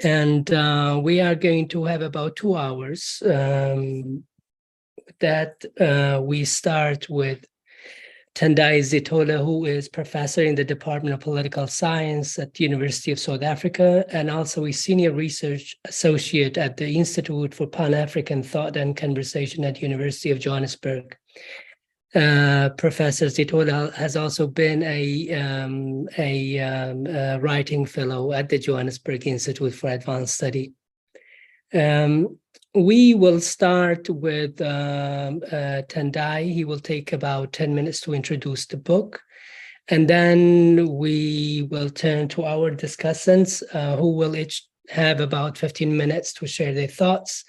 And we are going to have about 2 hours that we start with Tendai Zitola, who is professor in the Department of Political Science at the University of South Africa, and also a senior research associate at the Institute for Pan-African Thought and Conversation at the University of Johannesburg. Professor Zitola has also been a writing fellow at the Johannesburg Institute for Advanced Study. We will start with Tendai. He will take about 10 minutes to introduce the book. And then we will turn to our discussants, who will each have about 15 minutes to share their thoughts.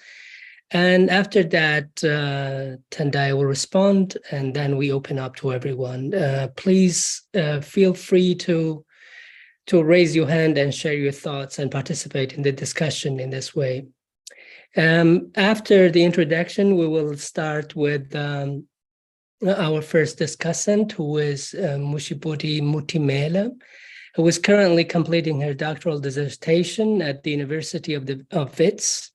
And after that, Tendai will respond, and then we open up to everyone. Please feel free to raise your hand and share your thoughts and participate in the discussion in this way. After the introduction, we will start with our first discussant, who is Mushibudi Mutimela, who is currently completing her doctoral dissertation at the University of Wits,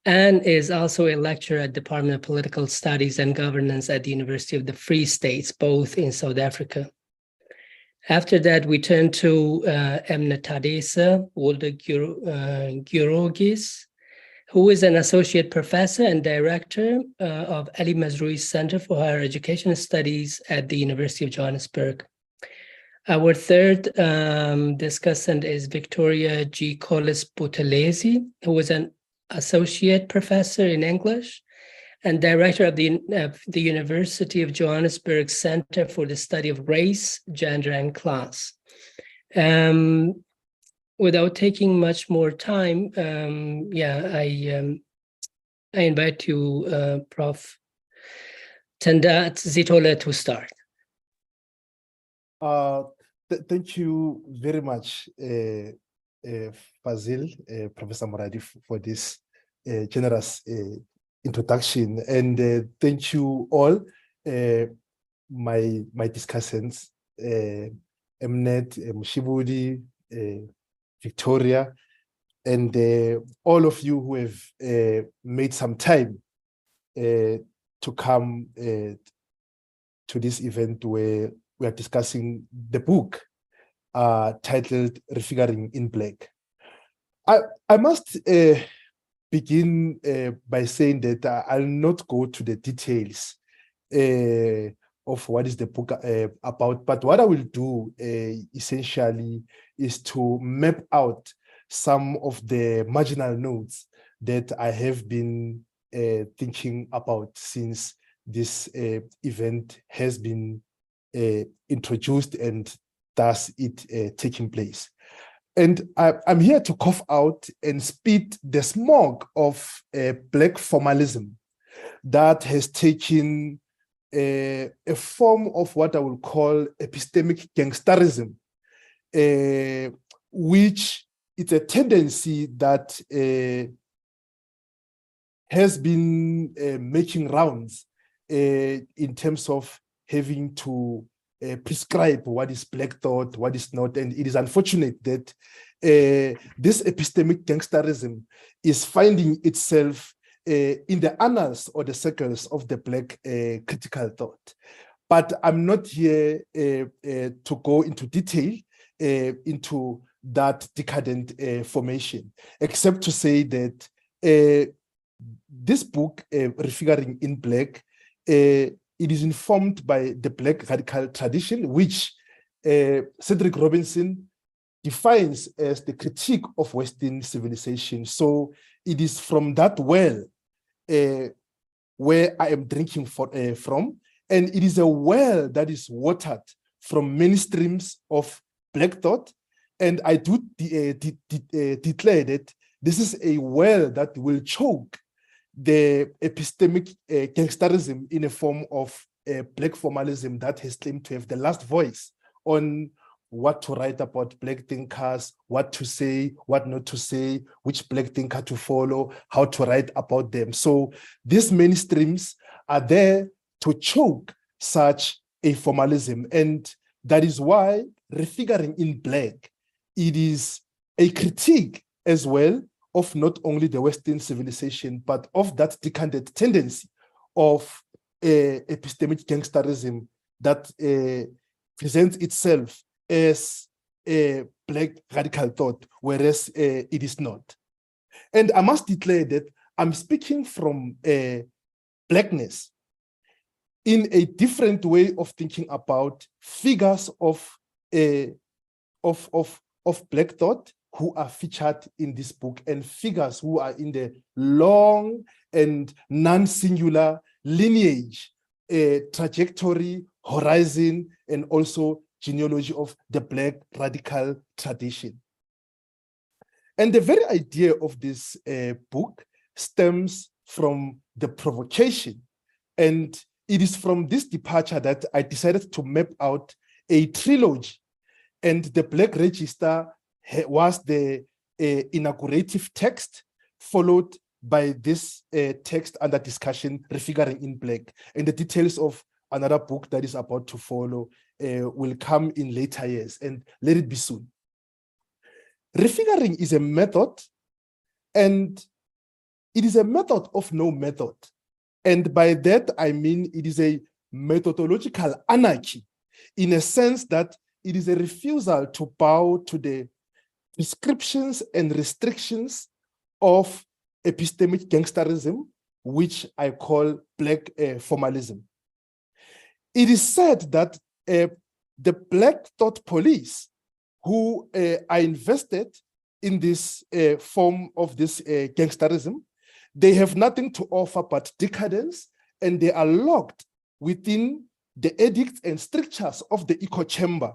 and is also a lecturer at Department of Political Studies and Governance at the University of the Free States, both in South Africa. After that, we turn to Emnetadesa Wolde-Giorgis, who is an associate professor and director of Ali Mazroui's Center for Higher Education Studies at the University of Johannesburg. Our third discussant is Victoria G. Collis-Buthelezi, who is an associate professor in English and director of the University of Johannesburg Center for the Study of Race, Gender, and Class. Without taking much more time, I invite you, Prof. Tendai Zitola, to start. Thank you very much, Fazil, Professor Moradi, for this generous introduction, and thank you all, my discussants, Mnet, Mushibudi, Victoria, and all of you who have made some time to come to this event where we are discussing the book titled Refiguring in Black. I must begin by saying that I'll not go to the details of what is the book about, but what I will do essentially is to map out some of the marginal notes that I have been thinking about since this event has been introduced and thus it taking place. And I'm here to cough out and spit the smoke of Black formalism that has taken a form of what I will call epistemic gangsterism, which is a tendency that has been making rounds in terms of having to prescribe what is Black thought, what is not. And it is unfortunate that this epistemic gangsterism is finding itself in the annals or the circles of the Black critical thought. But I'm not here to go into detail into that decadent formation, except to say that this book, Refiguring in Black, it is informed by the Black radical tradition, which Cedric Robinson defines as the critique of Western civilization. So it is from that well where I am drinking from, and it is a well that is watered from many streams of Black thought. And I do declare that this is a well that will choke the epistemic gangsterism in a form of Black formalism that has claimed to have the last voice on what to write about Black thinkers, what to say, what not to say, which Black thinker to follow, how to write about them. So these mainstreams are there to choke such a formalism. And that is why Refiguring in Black, it is a critique as well of not only the Western civilization, but of that decanted tendency of epistemic gangsterism that presents itself as a Black radical thought, whereas it is not. And I must declare that I'm speaking from Blackness in a different way of thinking about figures of Black thought who are featured in this book, and figures who are in the long and non-singular lineage, trajectory, horizon, and also genealogy of the Black radical tradition. And the very idea of this book stems from the provocation. And it is from this departure that I decided to map out a trilogy. And the Black Register was the inaugurative text, followed by this text under discussion, Refiguring in Black. And the details of another book that is about to follow will come in later years, and let it be soon. Refiguring is a method, and it is a method of no method. And by that, I mean it is a methodological anarchy, in a sense that it is a refusal to bow to the prescriptions and restrictions of epistemic gangsterism, which I call Black formalism. It is said that the Black thought police who are invested in this form of this gangsterism, they have nothing to offer but decadence, and they are locked within the edicts and strictures of the echo chamber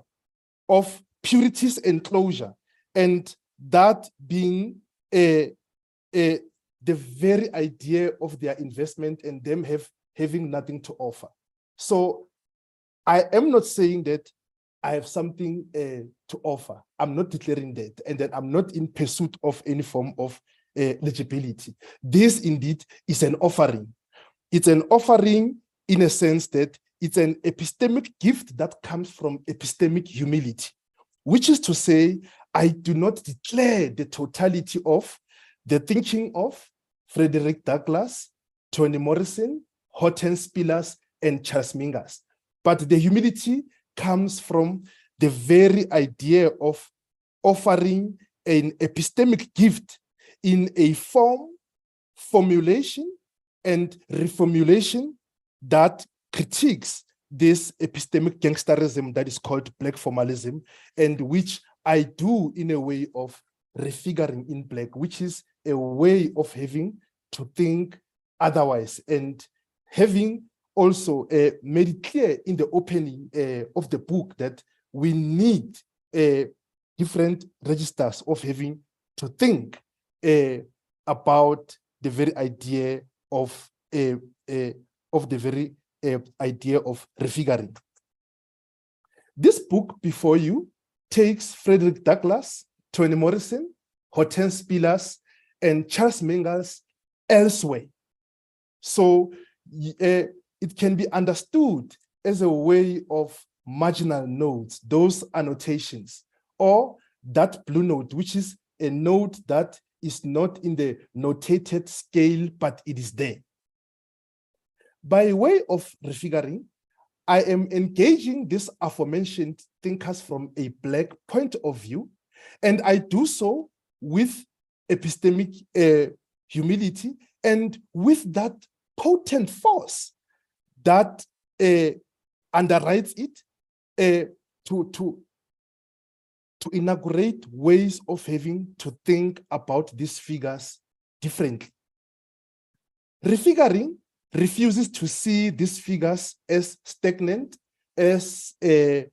of purities and closure, and that being the very idea of their investment and them having nothing to offer. So I am not saying that I have something to offer. I'm not declaring that, and that I'm not in pursuit of any form of legibility. This indeed is an offering. It's an offering in a sense that it's an epistemic gift that comes from epistemic humility, which is to say, I do not declare the totality of the thinking of Frederick Douglass, Toni Morrison, Hortense Spillers, and Charles Mingus. But the humility comes from the very idea of offering an epistemic gift in a form, formulation, and reformulation that critiques this epistemic gangsterism that is called Black formalism, and which I do in a way of refiguring in Black, which is a way of having to think otherwise, and having also made it clear in the opening of the book that we need different registers of having to think about the very idea of refiguring. This book before you takes Frederick Douglass, Toni Morrison, Hortense Spillers, and Charles Mingus elsewhere. So it can be understood as a way of marginal notes, those annotations, or that blue note, which is a note that is not in the notated scale, but it is there. By way of refiguring, I am engaging these aforementioned thinkers from a Black point of view, and I do so with epistemic humility and with that potent force that underwrites it to inaugurate ways of having to think about these figures differently. Refiguring refuses to see these figures as stagnant, as like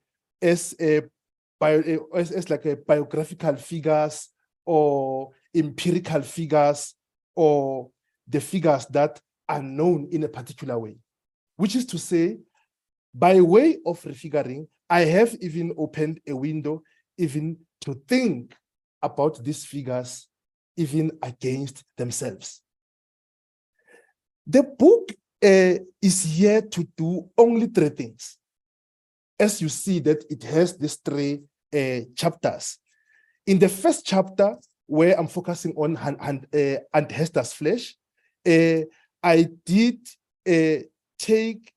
a biographical figures or empirical figures or the figures that are known in a particular way, which is to say, by way of refiguring, I have even opened a window even to think about these figures even against themselves. The book is here to do only three things. As you see that it has these three chapters. In the first chapter, where I'm focusing on Aunt Hester's flesh, I did take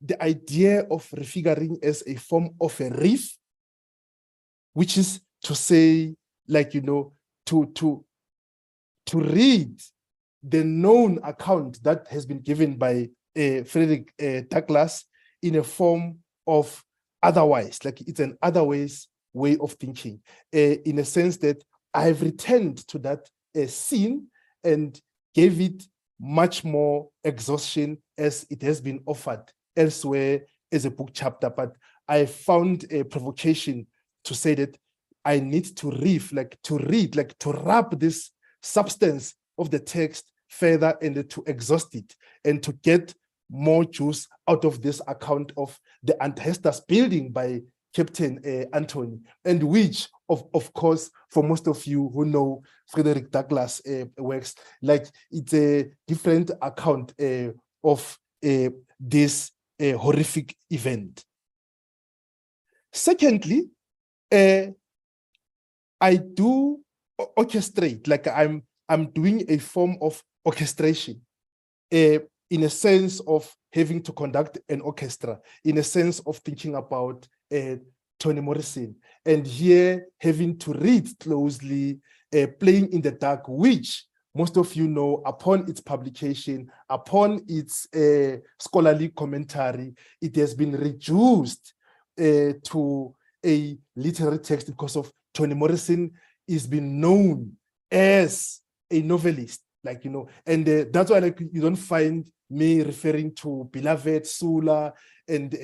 the idea of refiguring as a form of a reef, which is to say, like, you know, to read the known account that has been given by Frederick Douglass in a form of otherwise, like it's an otherwise way of thinking, in a sense that I've returned to that scene and gave it much more exhaustion as it has been offered elsewhere as a book chapter. But I found a provocation to say that I need to read, like to wrap this substance of the text further and to exhaust it and to get more juice out of this account of the Aunt Hester's building by Captain Anthony, and which, of course, for most of you who know Frederick Douglass works, like it's a different account of this horrific event. Secondly, I do orchestrate, like I'm doing a form of orchestration in a sense of having to conduct an orchestra, in a sense of thinking about Toni Morrison, and here having to read closely, Playing in the Dark, which most of you know, upon its publication, upon its scholarly commentary, it has been reduced to a literary text because of Toni Morrison is been known as a novelist, like, you know, and that's why, like, you don't find me referring to Beloved, Sula, and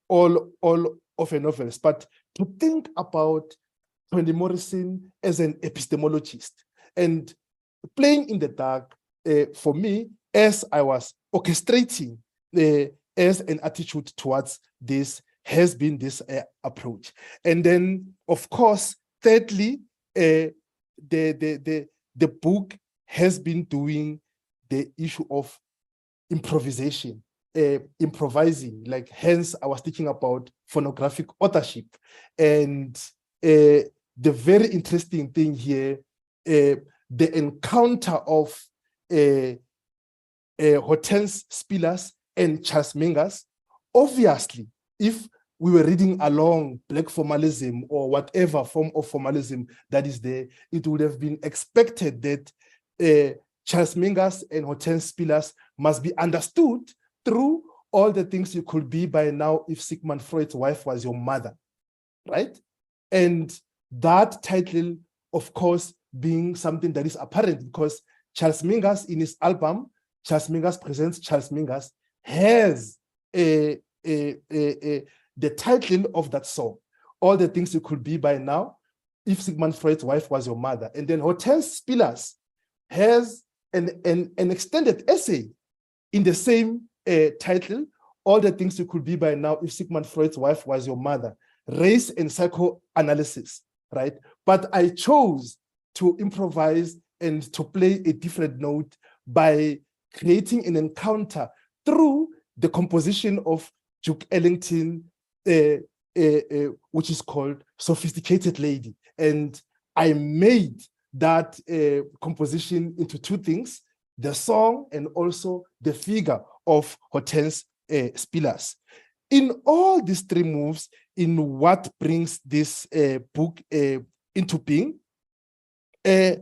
all of a novelist, but to think about Toni Morrison as an epistemologist. And Playing in the Dark, for me, as I was orchestrating as an attitude towards this, has been this approach. And then, of course, thirdly, the book has been doing the issue of improvisation, improvising, like, hence I was thinking about phonographic authorship. And the very interesting thing here, the encounter of Hortense Spillers and Charles Mingus, obviously, if we were reading along Black formalism or whatever form of formalism that is there, it would have been expected that Charles Mingus and Hortense Spillers must be understood through all the things you could be by now if Sigmund Freud's wife was your mother, right? And that title, of course, being something that is apparent because Charles Mingus, in his album, Charles Mingus Presents Charles Mingus, has the title of that song, All the Things You Could Be by Now if Sigmund Freud's wife was your mother. And then Hortense Spillers has an extended essay in the same title, All the Things You Could Be by Now if Sigmund Freud's wife was your mother, Race and Psychoanalysis, right? But I chose to improvise and to play a different note by creating an encounter through the composition of Duke Ellington, which is called Sophisticated Lady. And I made that composition into two things, the song and also the figure of Hortense Spillers. In all these three moves, in what brings this book into being, I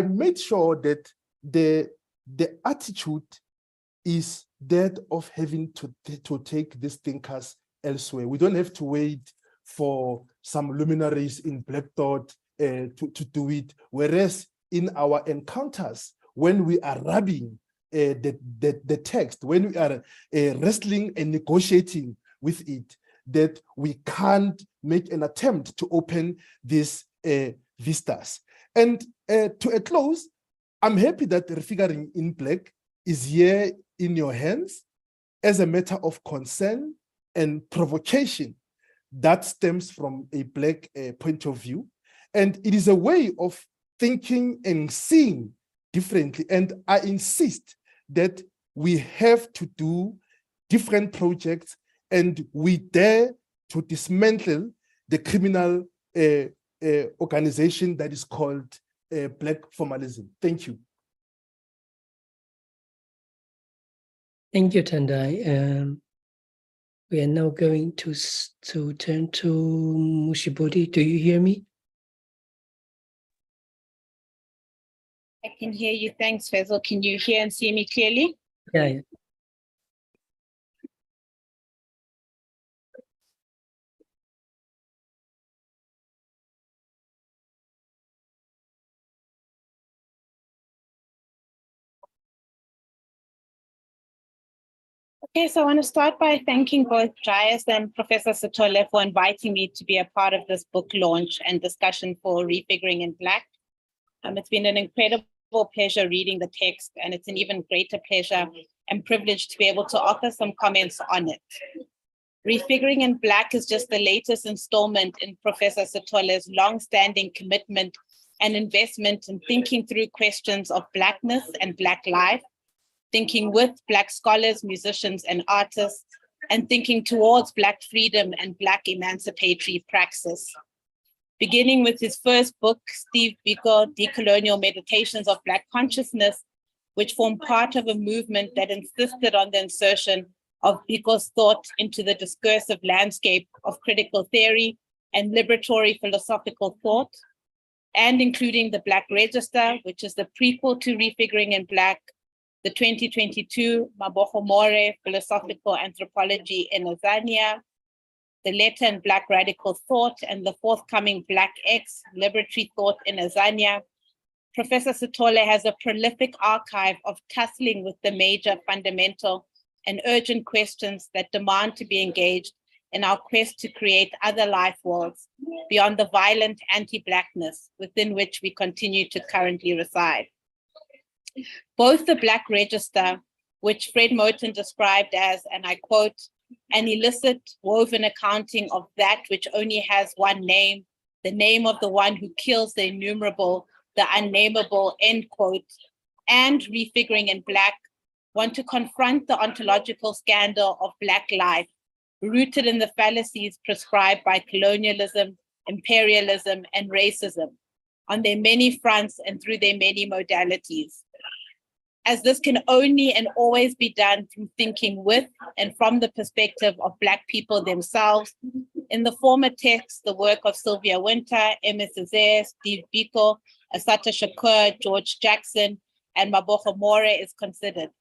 made sure that the attitude is that of having to take these thinkers elsewhere. We don't have to wait for some luminaries in Black Thought to do it. Whereas in our encounters, when we are rubbing the text, when we are wrestling and negotiating with it, that we can't make an attempt to open these vistas. And to a close, I'm happy that Refiguring in Black is here in your hands as a matter of concern and provocation that stems from a Black point of view. And it is a way of thinking and seeing differently. And I insist that we have to do different projects and we dare to dismantle the criminal organization that is called Black Formalism. Thank you. Thank you, Tendai. We are now going to turn to Mushibodi. Do you hear me? I can hear you. Thanks, Faisal. Can you hear and see me clearly? Yeah. Okay, so I want to start by thanking both Jayas and Professor Sithole for inviting me to be a part of this book launch and discussion for Refiguring in Black. It's been an incredible pleasure reading the text, and it's an even greater pleasure and privilege to be able to offer some comments on it. Refiguring in Black is just the latest installment in Professor Sithole's long-standing commitment and investment in thinking through questions of Blackness and Black life, thinking with Black scholars, musicians, and artists, and thinking towards Black freedom and Black emancipatory praxis. Beginning with his first book, Steve Biko, Decolonial Meditations of Black Consciousness, which formed part of a movement that insisted on the insertion of Biko's thought into the discursive landscape of critical theory and liberatory philosophical thought, and including the Black Register, which is the prequel to Refiguring in Black, the 2022 Maboho More Philosophical Anthropology in Azania, the Letter in Black Radical Thought, and the forthcoming Black X Liberatory Thought in Azania, Professor Sithole has a prolific archive of tussling with the major fundamental and urgent questions that demand to be engaged in our quest to create other life worlds beyond the violent anti-Blackness within which we continue to currently reside. Both the Black Register, which Fred Moten described as, and I quote, an illicit woven accounting of that which only has one name, the name of the one who kills the innumerable, the unnameable, end quote, and Refiguring in Black, want to confront the ontological scandal of Black life, rooted in the fallacies prescribed by colonialism, imperialism, and racism, on their many fronts and through their many modalities. As this can only and always be done through thinking with and from the perspective of Black people themselves. In the former text, the work of Sylvia Winter, Ms. Zare, Steve Biko, Assata Shakur, George Jackson, and Maboho More is considered.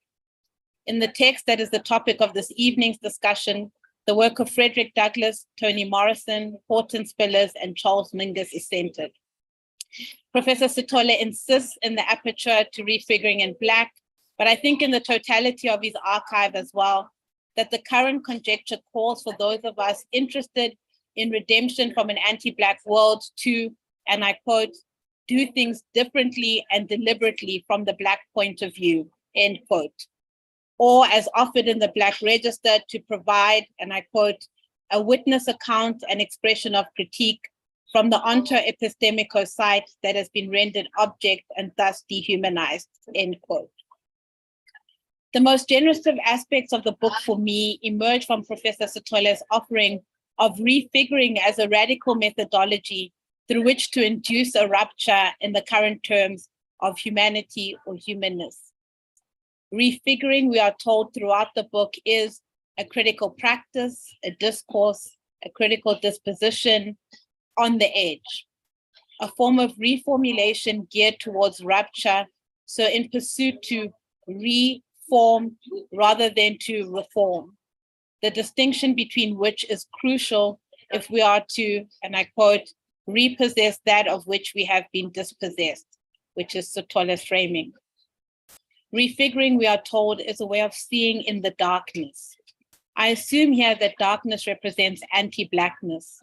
In the text that is the topic of this evening's discussion, the work of Frederick Douglass, Toni Morrison, Horton Spillers, and Charles Mingus is centered. Professor Sithole insists in the aperture to Refiguring in Black, but I think in the totality of his archive as well, that the current conjecture calls for those of us interested in redemption from an anti-Black world to, and I quote, do things differently and deliberately from the Black point of view, end quote. Or as offered in the Black Register, to provide, and I quote, a witness account and expression of critique from the onto epistemico site that has been rendered object and thus dehumanized, end quote. The most generative aspects of the book for me emerge from Professor Sithole's offering of refiguring as a radical methodology through which to induce a rupture in the current terms of humanity or humanness. Refiguring, we are told throughout the book, is a critical practice, a discourse, a critical disposition, on the edge, a form of reformulation geared towards rupture, so in pursuit to reform rather than to reform, the distinction between which is crucial if we are to, and I quote, repossess that of which we have been dispossessed, which is Sithole's framing. Refiguring, we are told, is a way of seeing in the darkness. I assume here that darkness represents anti-Blackness.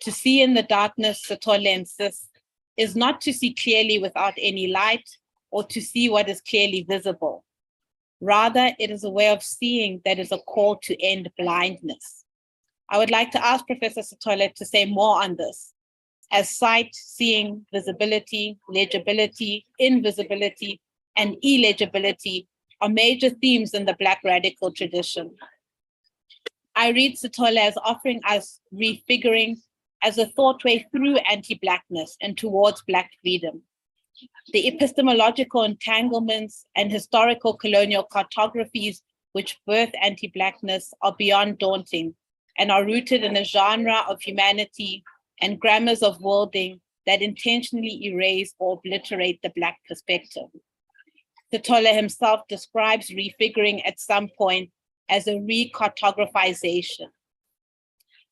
To see in the darkness, Sithole insists, is not to see clearly without any light or to see what is clearly visible. Rather, it is a way of seeing that is a call to end blindness. I would like to ask Professor Sithole to say more on this, as sight, seeing, visibility, legibility, invisibility, and illegibility are major themes in the Black radical tradition. I read Sithole as offering us refiguring as a thought-way through anti-Blackness and towards Black freedom. The epistemological entanglements and historical colonial cartographies which birth anti-Blackness are beyond daunting and are rooted in a genre of humanity and grammars of worlding that intentionally erase or obliterate the Black perspective. Sithole himself describes refiguring at some point as a recartographization.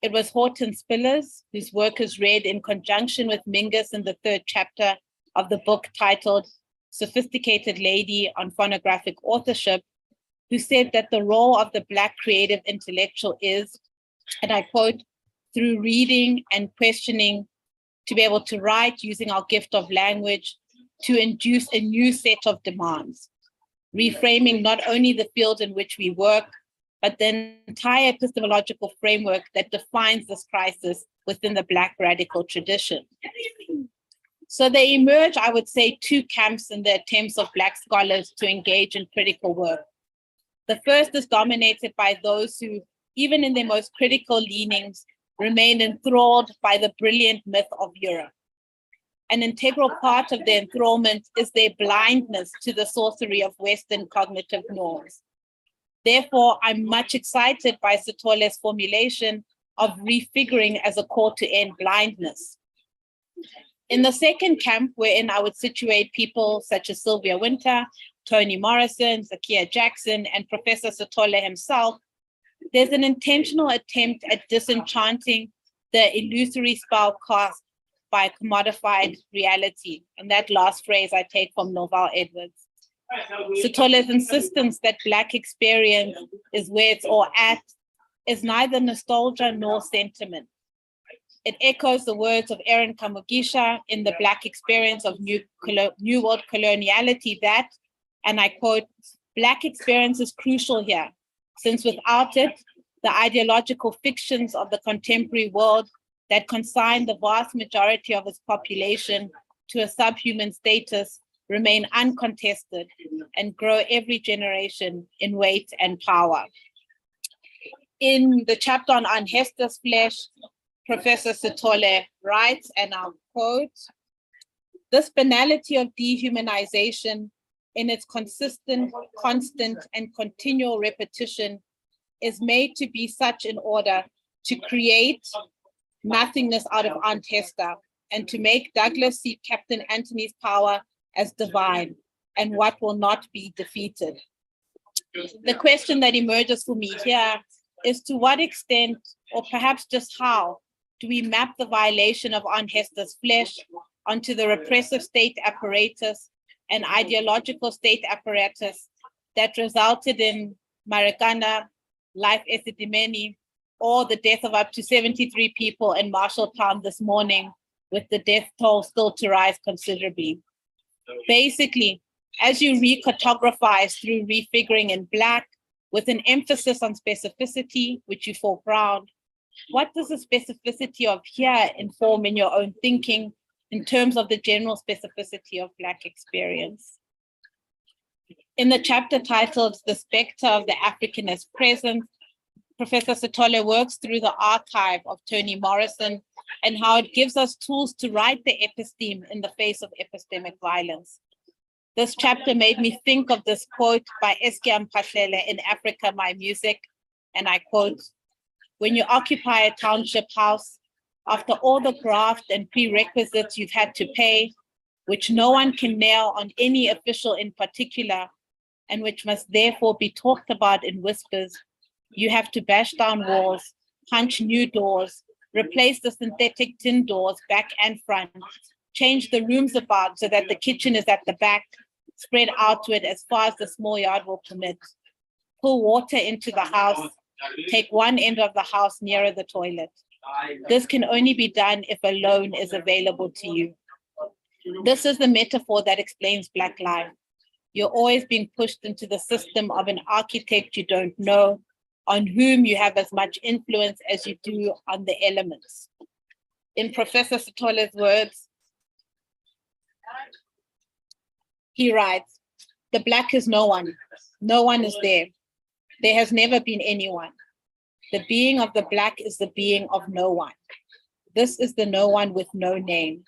It was Horton Spillers, whose work is read in conjunction with Mingus in the third chapter of the book titled Sophisticated Lady on Phonographic Authorship, who said that the role of the Black creative intellectual is, and I quote, through reading and questioning, to be able to write using our gift of language, to induce a new set of demands, reframing not only the field in which we work, but the entire epistemological framework that defines this crisis within the Black radical tradition. So they emerge, I would say, two camps in the attempts of Black scholars to engage in critical work. The first is dominated by those who, even in their most critical leanings, remain enthralled by the brilliant myth of Europe. An integral part of their enthrallment is their blindness to the sorcery of Western cognitive norms. Therefore, I'm much excited by Sithole's formulation of refiguring as a call to end blindness. In the second camp, wherein I would situate people such as Sylvia Wynter, Toni Morrison, Zakiya Jackson, and Professor Sithole himself, there's an intentional attempt at disenchanting the illusory spell cast by commodified reality. And that last phrase I take from Norval Edwards. Sithole's insistence that Black experience is where it's all at is neither nostalgia nor sentiment. It echoes the words of Erin Kamugisha in The Black Experience of New World Coloniality that, and I quote, Black experience is crucial here, since without it, the ideological fictions of the contemporary world that consign the vast majority of its population to a subhuman status remain uncontested and grow every generation in weight and power. In the chapter on Hester's flesh, Professor Sithole writes, and I'll quote, this banality of dehumanization in its consistent, constant, and continual repetition is made to be such in order to create nothingness out of Aunt Hester and to make Douglas see Captain Anthony's power as divine and what will not be defeated. The question that emerges for me here is to what extent, or perhaps just how, do we map the violation of Aunt Hester's flesh onto the repressive state apparatus and ideological state apparatus that resulted in Marikana, life esidimeni, or the death of up to 73 people in Marshalltown this morning, with the death toll still to rise considerably. Basically, as you recartographize through refiguring in Black, with an emphasis on specificity, which you foreground, what does the specificity of here inform in your own thinking in terms of the general specificity of Black experience? In the chapter titled The Spectre of the Africanist Present, Professor Sithole works through the archive of Toni Morrison and how it gives us tools to write the episteme in the face of epistemic violence. This chapter made me think of this quote by Eskia Mphahlele in Africa, My Music, and I quote, when you occupy a township house, after all the graft and prerequisites you've had to pay, which no one can nail on any official in particular, and which must therefore be talked about in whispers, you have to bash down walls, punch new doors, replace the synthetic tin doors back and front, change the rooms about so that the kitchen is at the back, spread outward as far as the small yard will permit, pull water into the house, take one end of the house nearer the toilet. This can only be done if a loan is available to you. This is the metaphor that explains Black life. You're always being pushed into the system of an architect you don't know, on whom you have as much influence as you do on the elements. In Professor Sithole's words, he writes, the Black is no one. No one is there. There has never been anyone. The being of the Black is the being of no one. This is the no one with no name.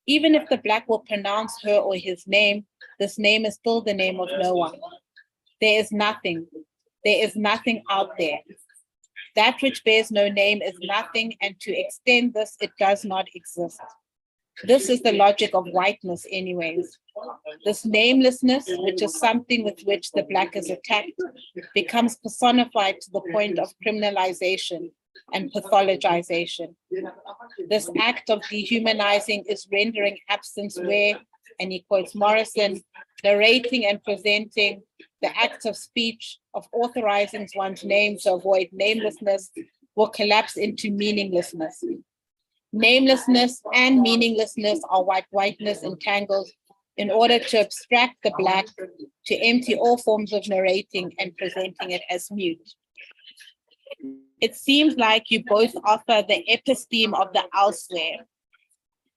Even if the Black will pronounce her or his name, this name is still the name of no one. There is nothing. There is nothing out there. That which bears no name is nothing, and to extend this, it does not exist. This is the logic of whiteness anyways. This namelessness, which is something with which the Black is attacked, becomes personified to the point of criminalization and pathologization. This act of dehumanizing is rendering absence where, and he quotes Morrison, narrating and presenting the act of speech, of authorizing one's name to avoid namelessness, will collapse into meaninglessness. Namelessness and meaninglessness are what whiteness entangles in order to abstract the Black, to empty all forms of narrating and presenting it as mute. It seems like you both offer the episteme of the elsewhere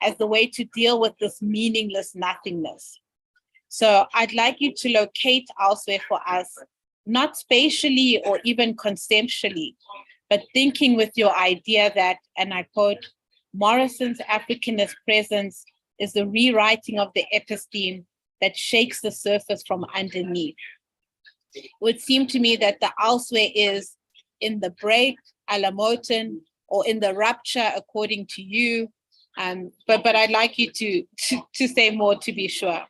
as the way to deal with this meaningless nothingness. So I'd like you to locate elsewhere for us, not spatially or even conceptually, but thinking with your idea that, and I quote, Morrison's Africanist presence is the rewriting of the episteme that shakes the surface from underneath. It would seem to me that the elsewhere is in the break, a la Moten, or in the rupture, according to you. But I'd like you to say more to be sure.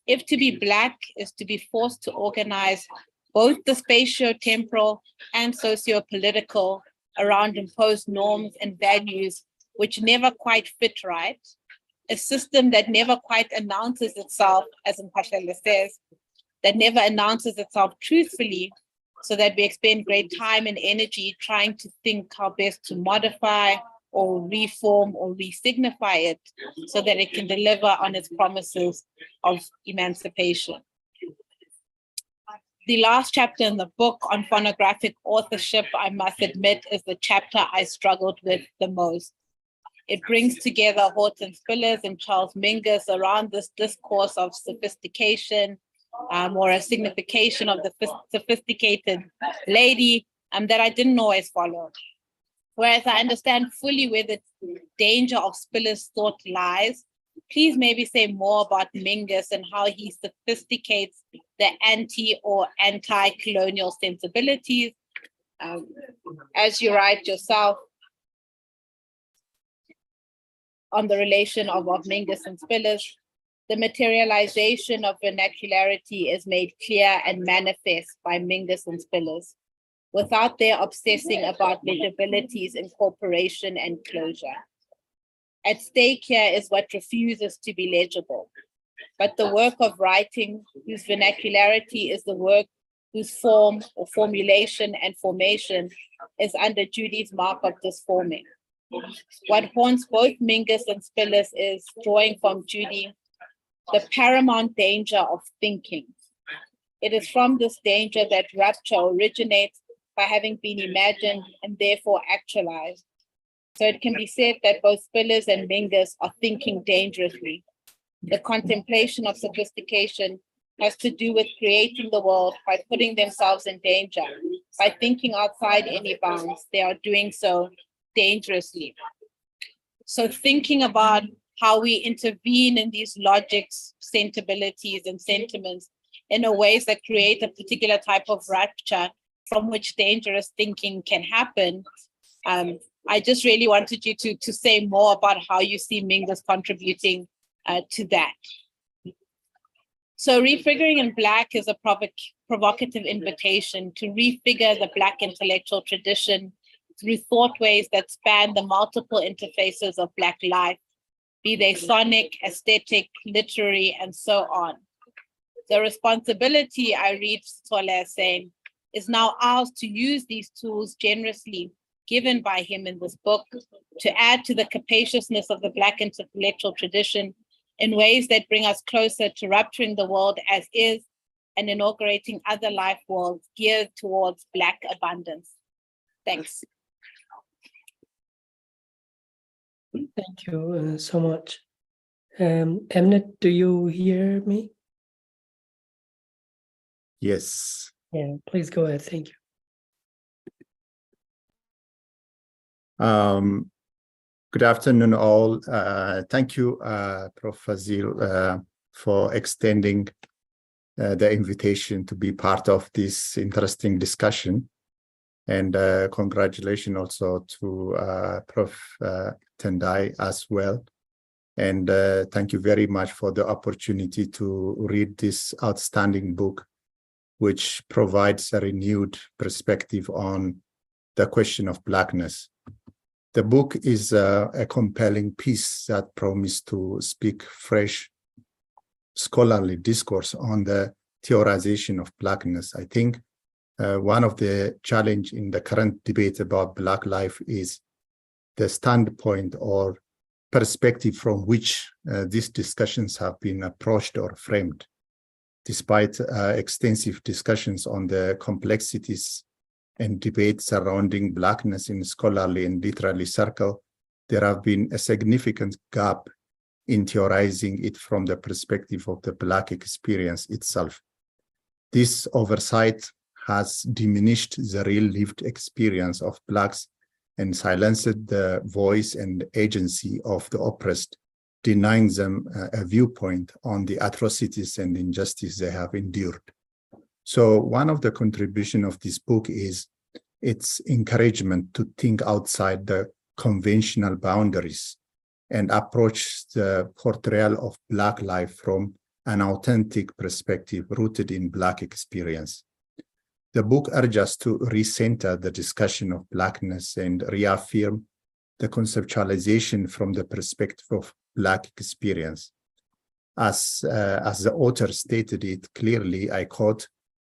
If to be Black is to be forced to organize both the spatio-temporal and socio-political around imposed norms and values which never quite fit right, a system that never quite announces itself, as Mphahlele says, that never announces itself truthfully, so that we expend great time and energy trying to think how best to modify or reform or re-signify it so that it can deliver on its promises of emancipation. The last chapter in the book on phonographic authorship, I must admit, is the chapter I struggled with the most. It brings together Horton Spillers and Charles Mingus around this discourse of sophistication, or a signification of the sophisticated lady that I didn't always follow. Whereas I understand fully where the danger of Spiller's thought lies, please maybe say more about Mingus and how he sophisticates the anti or anti-colonial sensibilities. As you write yourself on the relation of Mingus and Spillers, the materialization of vernacularity is made clear and manifest by Mingus and Spillers, without their obsessing about legibilities, incorporation, and closure. At stake here is what refuses to be legible, but the work of writing, whose vernacularity is the work whose form or formulation and formation is under Judy's mark of disforming. What haunts both Mingus and Spillers is, drawing from Judy, the paramount danger of thinking. It is from this danger that rupture originates by having been imagined and therefore actualized. So it can be said that both Spillers and Mingus are thinking dangerously. The contemplation of sophistication has to do with creating the world by putting themselves in danger. By thinking outside any bounds, they are doing so dangerously. So thinking about how we intervene in these logics, sensibilities, and sentiments in a ways that create a particular type of rupture from which dangerous thinking can happen. I just really wanted you to say more about how you see Mingus contributing to that. So Refiguring in Black is a provocative invitation to refigure the Black intellectual tradition through thoughtways that span the multiple interfaces of Black life, be they sonic, aesthetic, literary, and so on. The responsibility, I read Sithole as saying, is now ours to use these tools generously given by him in this book to add to the capaciousness of the Black intellectual tradition in ways that bring us closer to rupturing the world as is and inaugurating other life worlds geared towards Black abundance. Thanks. Thank you so much. Emnet, do you hear me? Yes. Yeah, please go ahead. Thank you. Good afternoon, all. Thank you, Prof. Fazil, for extending the invitation to be part of this interesting discussion. And congratulations also to Prof. Tendai as well. And thank you very much for the opportunity to read this outstanding book, which provides a renewed perspective on the question of Blackness. The book is a compelling piece that promises to speak fresh scholarly discourse on the theorization of Blackness. I think one of the challenges in the current debate about Black life is the standpoint or perspective from which these discussions have been approached or framed. Despite extensive discussions on the complexities and debates surrounding Blackness in scholarly and literary circle, there have been a significant gap in theorizing it from the perspective of the Black experience itself. This oversight has diminished the real lived experience of Blacks and silenced the voice and agency of the oppressed, denying them a viewpoint on the atrocities and injustice they have endured. So one of the contributions of this book is its encouragement to think outside the conventional boundaries and approach the portrayal of Black life from an authentic perspective rooted in Black experience. The book urges us to recenter the discussion of Blackness and reaffirm the conceptualization from the perspective of Black experience. As the author stated it clearly, I quote,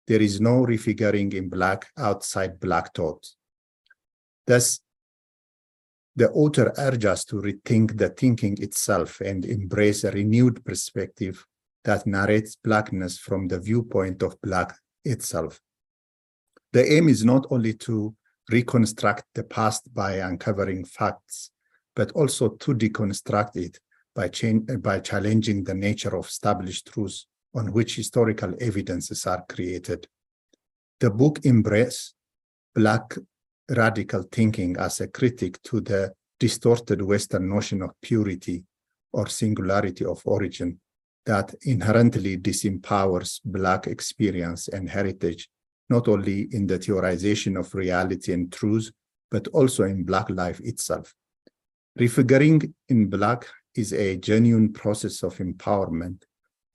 "There is no refiguring in Black outside Black thought." Thus, the author urges us to rethink the thinking itself and embrace a renewed perspective that narrates Blackness from the viewpoint of Black itself. The aim is not only to reconstruct the past by uncovering facts, but also to deconstruct it by challenging the nature of established truths on which historical evidences are created. The book embraces Black radical thinking as a critique to the distorted Western notion of purity or singularity of origin that inherently disempowers Black experience and heritage, not only in the theorization of reality and truth, but also in Black life itself. Refiguring in Black is a genuine process of empowerment,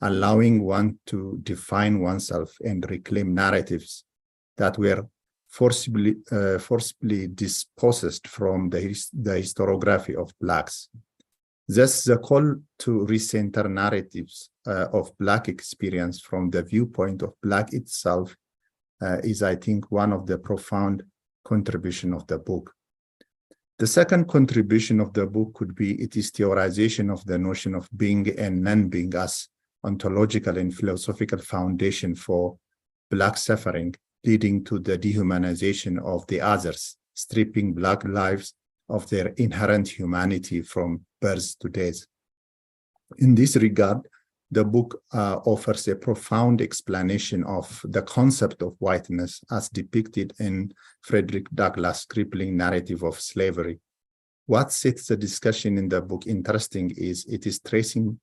allowing one to define oneself and reclaim narratives that were forcibly dispossessed from the historiography of Blacks. Thus, the call to recenter narratives of Black experience from the viewpoint of Black itself is, I think, one of the profound contributions of the book. The second contribution of the book could be its theorization of the notion of being and non-being as ontological and philosophical foundation for Black suffering, leading to the dehumanization of the others, stripping Black lives of their inherent humanity from birth to death. In this regard, the book offers a profound explanation of the concept of whiteness as depicted in Frederick Douglass' crippling narrative of slavery. What sets the discussion in the book interesting is it is tracing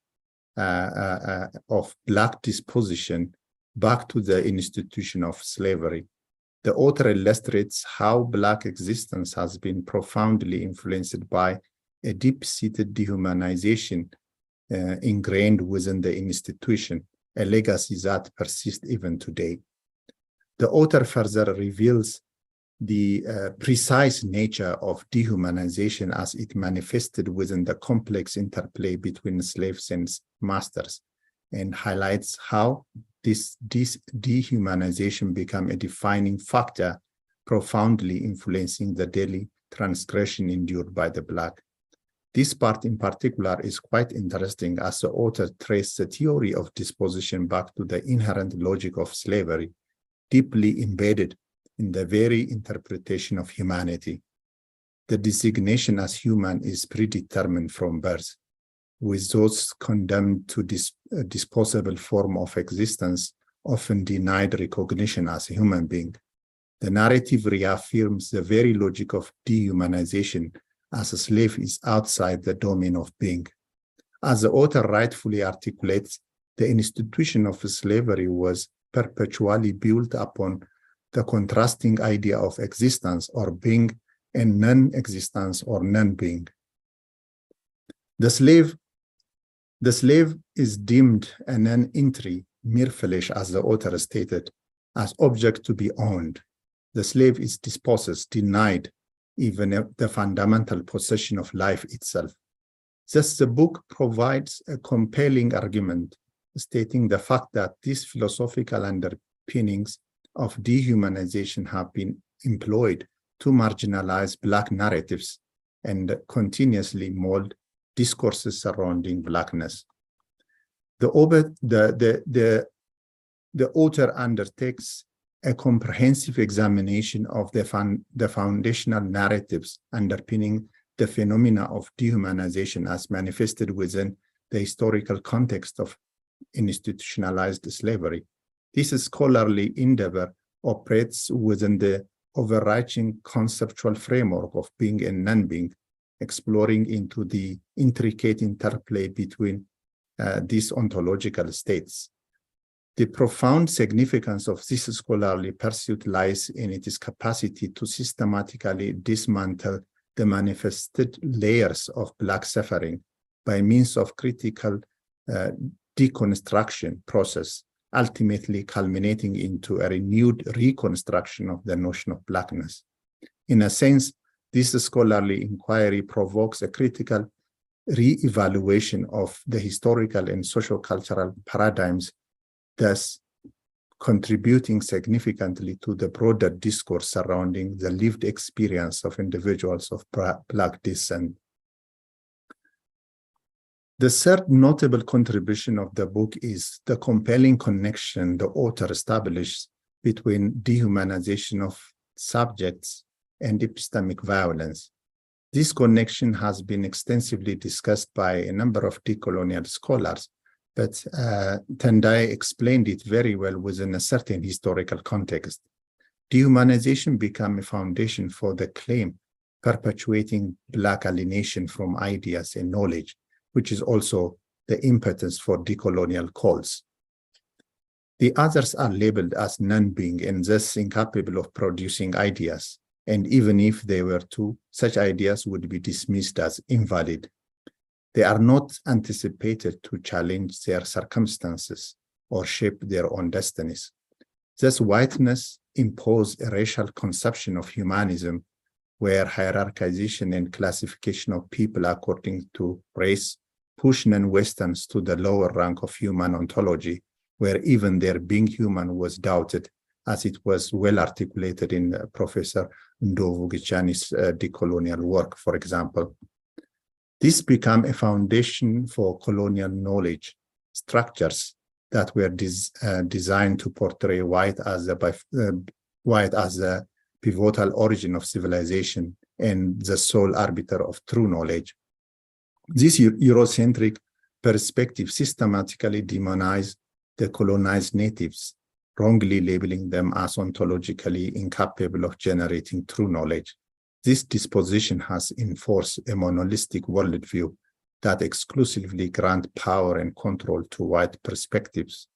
of Black disposition back to the institution of slavery. The author illustrates how Black existence has been profoundly influenced by a deep-seated dehumanization ingrained within the institution, a legacy that persists even today. The author further reveals the precise nature of dehumanization as it manifested within the complex interplay between slaves and masters, and highlights how this dehumanization became a defining factor, profoundly influencing the daily transgression endured by the Black. This part in particular is quite interesting as the author traced the theory of disposition back to the inherent logic of slavery, deeply embedded in the very interpretation of humanity. The designation as human is predetermined from birth, with those condemned to disposable form of existence often denied recognition as a human being. The narrative reaffirms the very logic of dehumanization as a slave is outside the domain of being. As the author rightfully articulates, the institution of slavery was perpetually built upon the contrasting idea of existence or being and non-existence or non-being. The slave is deemed a non-entry, mere flesh, as the author stated, as object to be owned. The slave is dispossessed, denied even the fundamental possession of life itself. Thus, the book provides a compelling argument stating the fact that these philosophical underpinnings of dehumanization have been employed to marginalize Black narratives and continuously mold discourses surrounding Blackness. The author undertakes a comprehensive examination of the foundational narratives underpinning the phenomena of dehumanization as manifested within the historical context of institutionalized slavery. This scholarly endeavor operates within the overarching conceptual framework of being and non-being, exploring into the intricate interplay between these ontological states. The profound significance of this scholarly pursuit lies in its capacity to systematically dismantle the manifested layers of Black suffering by means of critical deconstruction process, ultimately culminating into a renewed reconstruction of the notion of Blackness. In a sense, this scholarly inquiry provokes a critical re-evaluation of the historical and social-cultural paradigms, thus contributing significantly to the broader discourse surrounding the lived experience of individuals of Black descent. The third notable contribution of the book is the compelling connection the author establishes between dehumanization of subjects and epistemic violence. This connection has been extensively discussed by a number of decolonial scholars, but Tendai explained it very well within a certain historical context. Dehumanization became a foundation for the claim perpetuating Black alienation from ideas and knowledge, which is also the impetus for decolonial calls. The others are labeled as non-being and thus incapable of producing ideas, and even if they were to, such ideas would be dismissed as invalid. They are not anticipated to challenge their circumstances or shape their own destinies. Thus, whiteness imposed a racial conception of humanism where hierarchization and classification of people according to race push non-Westerns to the lower rank of human ontology, where even their being human was doubted, as it was well articulated in Professor Ndovu Gichani's decolonial work, for example. This became a foundation for colonial knowledge structures that were designed to portray white as the pivotal origin of civilization and the sole arbiter of true knowledge. This Eurocentric perspective systematically demonized the colonized natives, wrongly labeling them as ontologically incapable of generating true knowledge. This disposition has enforced a monolithic worldview that exclusively grants power and control to white perspectives.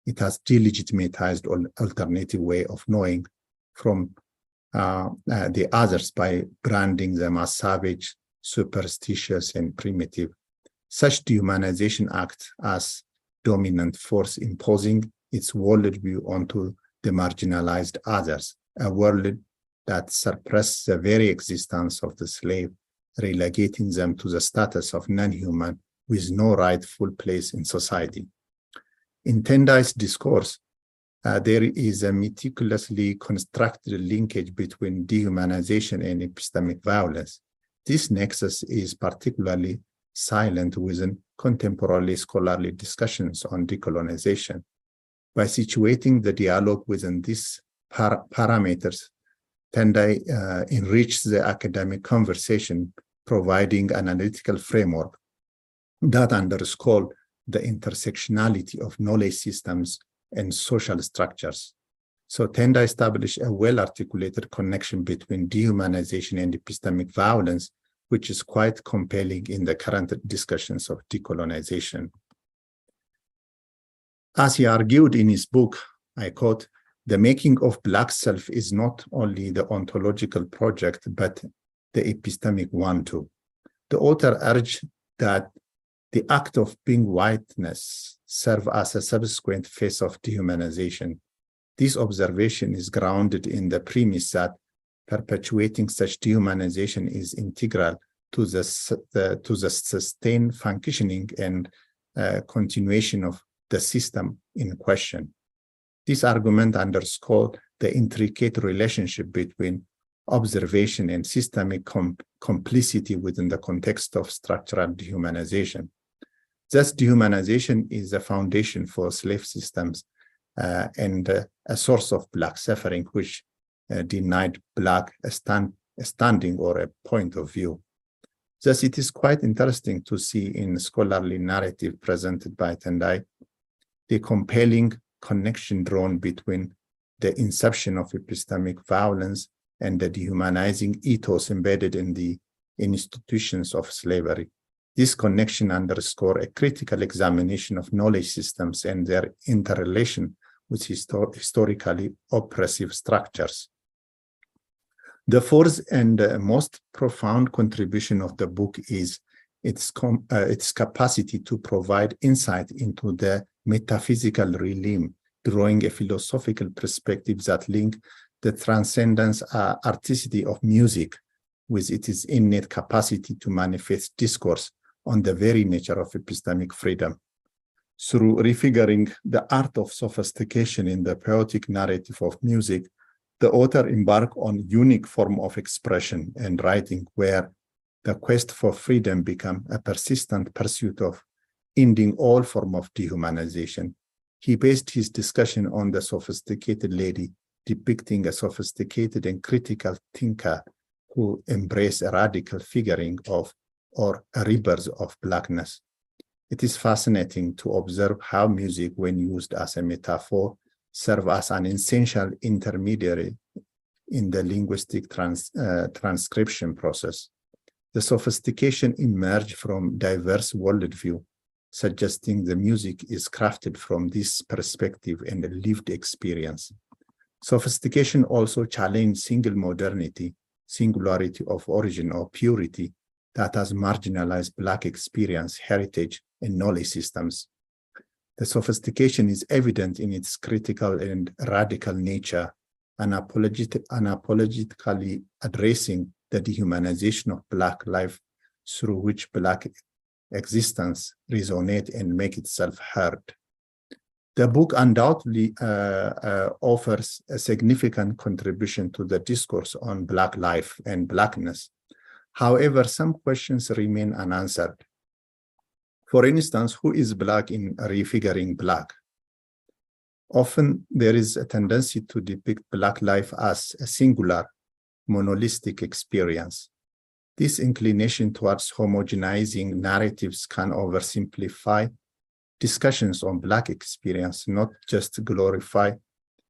It has delegitimized an alternative way of knowing from the others by branding them as savage, superstitious, and primitive. Such dehumanization acts as dominant force, imposing its worldview onto the marginalized others, a world that suppresses the very existence of the slave, relegating them to the status of non-human with no rightful place in society. In Tendai's discourse, there is a meticulously constructed linkage between dehumanization and epistemic violence. This nexus is particularly silent within contemporary scholarly discussions on decolonization. By situating the dialogue within these parameters, Tendai enriches the academic conversation, providing an analytical framework that underscores the intersectionality of knowledge systems and social structures. So Tendai established a well-articulated connection between dehumanization and epistemic violence which is quite compelling in the current discussions of decolonization. As he argued in his book, I quote, "The making of Black self is not only the ontological project, but the epistemic one too." The author urged that the act of being whiteness serve as a subsequent phase of dehumanization. This observation is grounded in the premise that perpetuating such dehumanization is integral to the sustained functioning and continuation of the system in question. This argument underscores the intricate relationship between observation and systemic complicity within the context of structural dehumanization. Thus, dehumanization is the foundation for slave systems and a source of Black suffering, which denied Black a standing or a point of view. Thus, it is quite interesting to see in scholarly narrative presented by Tendai the compelling connection drawn between the inception of epistemic violence and the dehumanizing ethos embedded in the institutions of slavery. This connection underscores a critical examination of knowledge systems and their interrelation with historically oppressive structures. The fourth and most profound contribution of the book is its capacity to provide insight into the metaphysical realm, drawing a philosophical perspective that links the transcendence articity of music with its innate capacity to manifest discourse on the very nature of epistemic freedom. Through refiguring the art of sophistication in the poetic narrative of music, the author embarked on a unique form of expression and writing where the quest for freedom became a persistent pursuit of ending all form of dehumanization. He based his discussion on the sophisticated lady, depicting a sophisticated and critical thinker who embraced a radical figuring of or a rebirth of Blackness. It is fascinating to observe how music, when used as a metaphor, serves as an essential intermediary in the linguistic transcription process. The sophistication emerged from diverse worldview, suggesting the music is crafted from this perspective and a lived experience. Sophistication also challenged single modernity, singularity of origin or purity that has marginalized Black experience, heritage, and knowledge systems. The sophistication is evident in its critical and radical nature, unapologetically addressing the dehumanization of Black life through which Black existence resonates and makes itself heard. The book undoubtedly offers a significant contribution to the discourse on Black life and Blackness. However, some questions remain unanswered. For instance, who is Black in Refiguring Black? Often there is a tendency to depict Black life as a singular, monolithic experience. This inclination towards homogenizing narratives can oversimplify discussions on Black experience, not just glorify,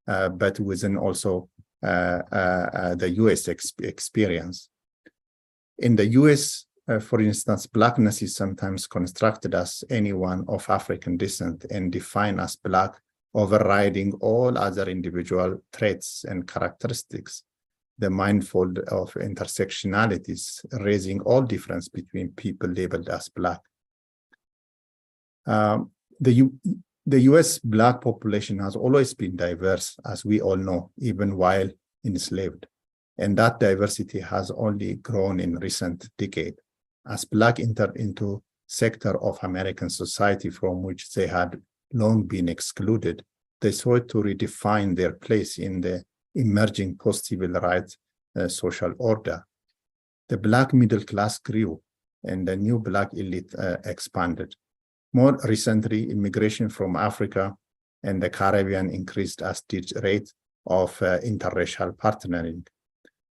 but within also the US experience. In the US, for instance, Blackness is sometimes constructed as anyone of African descent and defined as Black, overriding all other individual traits and characteristics. The mindful of intersectionalities, raising all difference between people labeled as Black. The US Black population has always been diverse, as we all know, even while enslaved. And that diversity has only grown in recent decades. As Black entered into sector of American society from which they had long been excluded, they sought to redefine their place in the emerging post-civil rights social order. The Black middle class grew and the new Black elite expanded. More recently, immigration from Africa and the Caribbean increased as did rate of interracial partnering.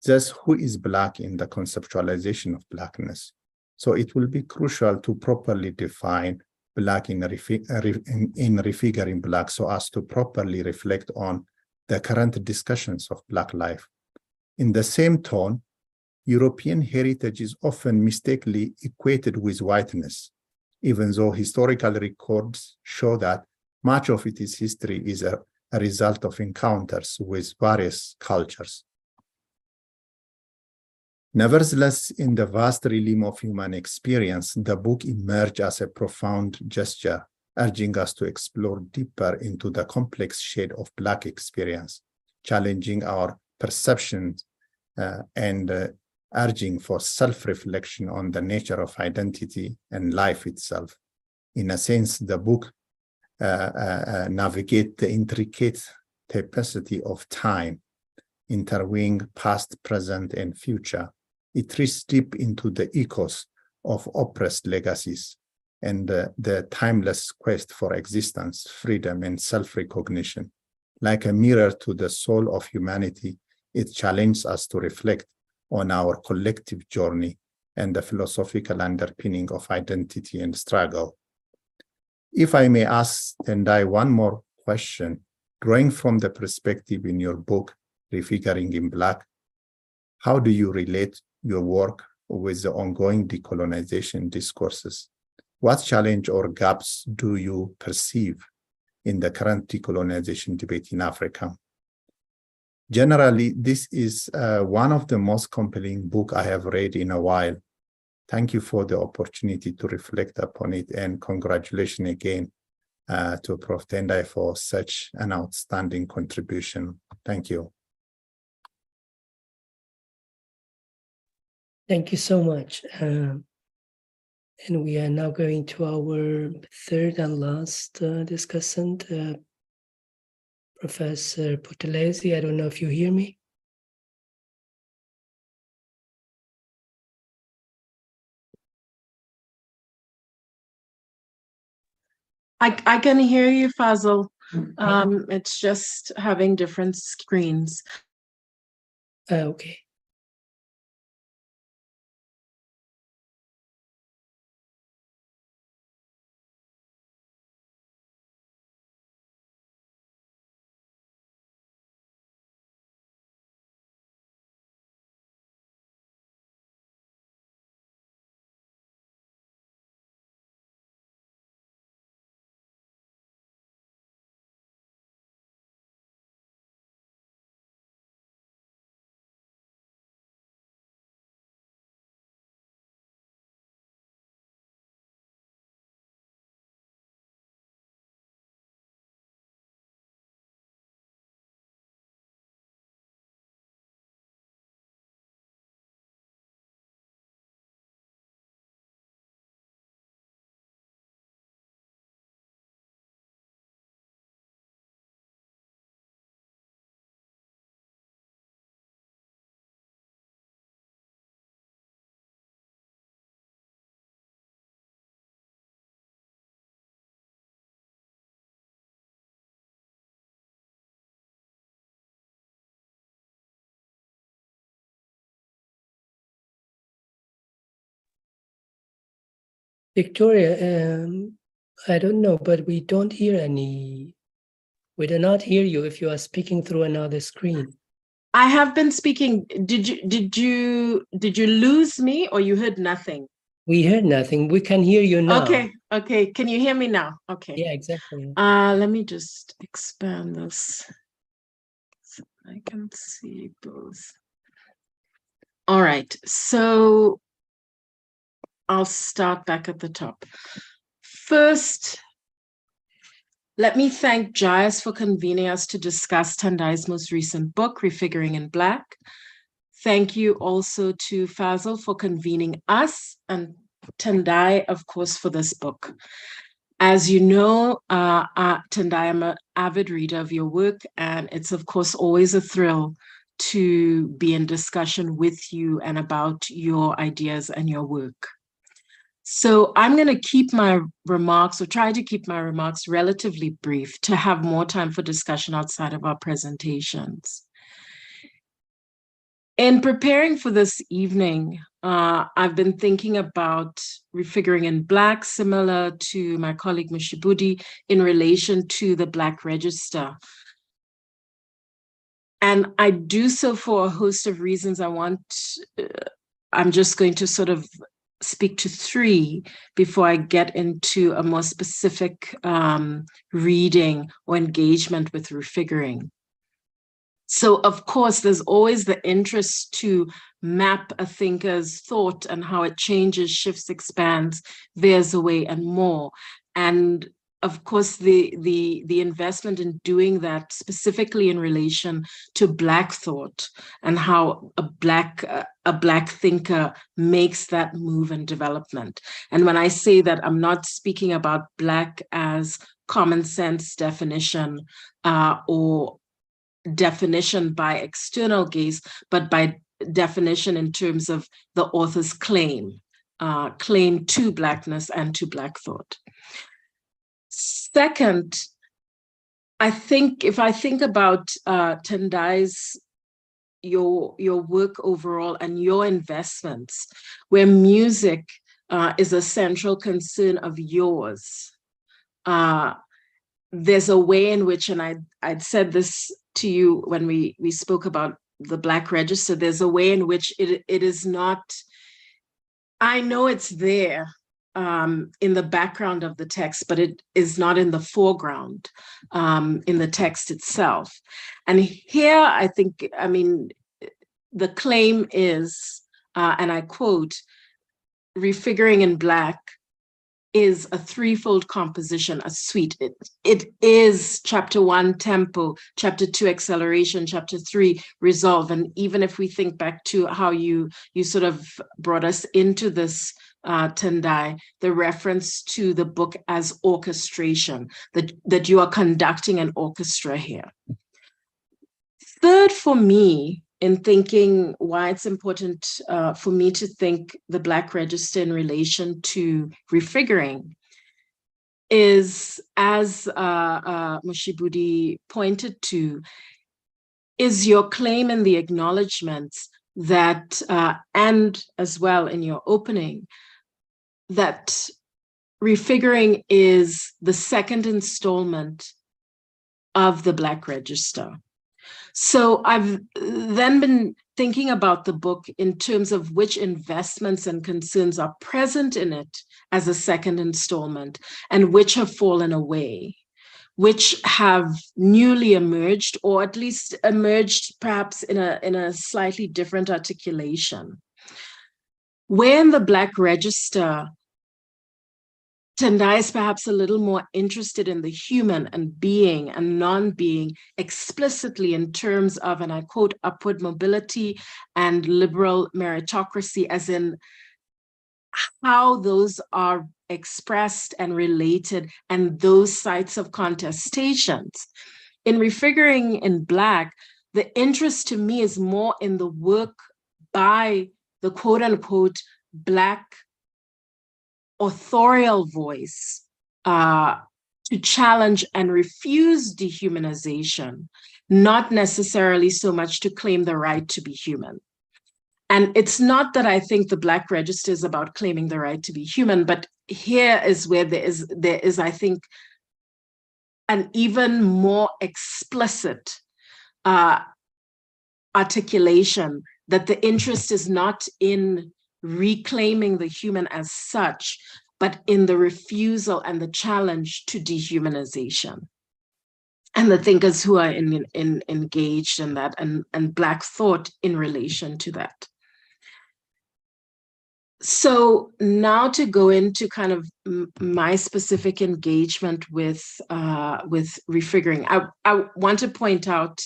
Thus, who is Black in the conceptualization of Blackness? So it will be crucial to properly define Black in Refiguring Black so as to properly reflect on the current discussions of Black life. In the same tone, European heritage is often mistakenly equated with whiteness, even though historical records show that much of its history is a result of encounters with various cultures. Nevertheless, in the vast realm of human experience, the book emerged as a profound gesture, urging us to explore deeper into the complex shade of Black experience, challenging our perceptions and urging for self-reflection on the nature of identity and life itself. In a sense, the book navigates the intricate tapestry of time, interweaving past, present, and future. It reaches deep into the echoes of oppressed legacies and the timeless quest for existence, freedom, and self-recognition. Like a mirror to the soul of humanity, it challenges us to reflect on our collective journey and the philosophical underpinning of identity and struggle. If I may ask Tendai one more question, drawing from the perspective in your book, Refiguring in Black, how do you relate your work with the ongoing decolonization discourses? What challenge or gaps do you perceive in the current decolonization debate in Africa? Generally, this is one of the most compelling books I have read in a while. Thank you for the opportunity to reflect upon it, and congratulations again to Prof. Tendai for such an outstanding contribution. Thank you. Thank you so much. And we are now going to our third and last discussant, Professor Putelesi. I don't know if you hear me. I can hear you, Fazil. It's just having different screens. Okay. Victoria, I don't know, but we don't hear any. We do not hear you if you are speaking through another screen. I have been speaking. Did you lose me, or you heard nothing? We heard nothing. We can hear you now. Okay. Can you hear me now? Okay. Yeah, exactly. Let me just expand this so I can see both. All right. So I'll start back at the top. First, let me thank Jais for convening us to discuss Tendai's most recent book, Refiguring in Black. Thank you also to Fazil for convening us, and Tendai, of course, for this book. As you know, Tendai, I'm an avid reader of your work, and it's, of course, always a thrill to be in discussion with you and about your ideas and your work. So I'm going to keep my remarks, or try to keep my remarks, relatively brief to have more time for discussion outside of our presentations. In preparing for this evening, I've been thinking about Refiguring in Black, similar to my colleague Mushibudi, in relation to the Black Register. And I do so for a host of reasons. I'm just going to sort of speak to three before I get into a more specific reading or engagement with refiguring. So, of course, there's always the interest to map a thinker's thought and how it changes, shifts, expands, veers away, and more. And of course, the investment in doing that, specifically in relation to Black thought and how a Black thinker makes that move and development. And when I say that, I'm not speaking about Black as common sense definition or definition by external gaze, but by definition in terms of the author's claim to Blackness and to Black thought. Second, I think if I think about Tendai's, your work overall and your investments, where music is a central concern of yours, there's a way in which, and I'd said this to you when we spoke about the Black Register, there's a way in which it is not, I know it's there in the background of the text, but it is not in the foreground in the text itself. And here, I think, I mean, the claim is, and I quote, refiguring in Black is a threefold composition, a suite. It is chapter 1, tempo, chapter 2, acceleration, chapter 3, resolve. And even if we think back to how you sort of brought us into this, Tendai, the reference to the book as orchestration, that you are conducting an orchestra here. Third, for me, in thinking why it's important for me to think the Black Register in relation to refiguring is, as Mushibudi pointed to, is your claim in the acknowledgements that, and as well in your opening, that refiguring is the second installment of the Black Register. So I've then been thinking about the book in terms of which investments and concerns are present in it as a second installment and which have fallen away, which have newly emerged, or at least emerged perhaps in a slightly different articulation. Where in the Black Register, Tendai is perhaps a little more interested in the human and being and non-being explicitly in terms of, and I quote, upward mobility and liberal meritocracy, as in how those are expressed and related and those sites of contestations. In refiguring in Black, the interest to me is more in the work by the quote unquote Black authorial voice to challenge and refuse dehumanization, not necessarily so much to claim the right to be human. And it's not that I think the Black Register is about claiming the right to be human, but here is where there is, I think, an even more explicit articulation that the interest is not in reclaiming the human as such, but in the refusal and the challenge to dehumanization. And the thinkers who are engaged in that, and Black thought in relation to that. So now to go into kind of my specific engagement with refiguring, I want to point out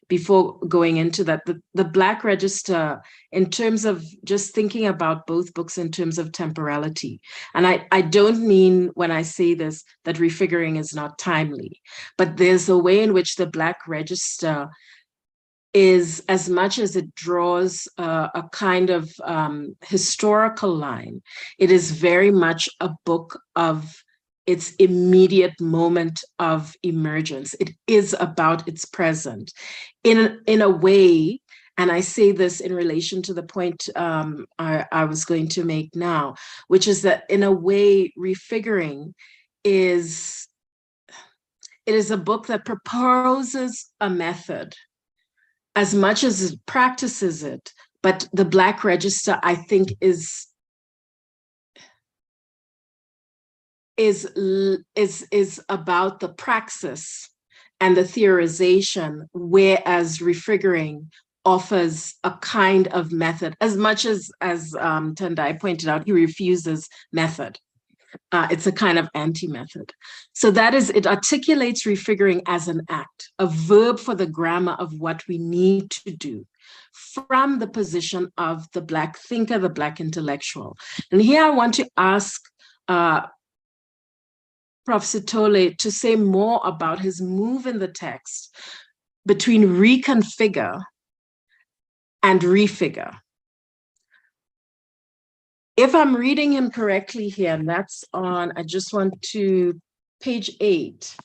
before going into that, the Black Register, in terms of just thinking about both books in terms of temporality. And I don't mean when I say this that refiguring is not timely, but there's a way in which the Black Register is, as much as it draws a kind of historical line, it is very much a book of its immediate moment of emergence. It is about its present. In a way, and I say this in relation to the point I was going to make now, which is that in a way, refiguring is a book that proposes a method as much as it practices it, but the Black Register, I think, is about the praxis and the theorization, whereas Refiguring offers a kind of method. As much as Tendai pointed out, he refuses method. It's a kind of anti-method. So that is, it articulates Refiguring as an act, a verb for the grammar of what we need to do from the position of the Black thinker, the Black intellectual. And here I want to ask Prof. Sithole to say more about his move in the text between reconfigure and refigure. If I'm reading him correctly here, and that's on, I just want to, page 8.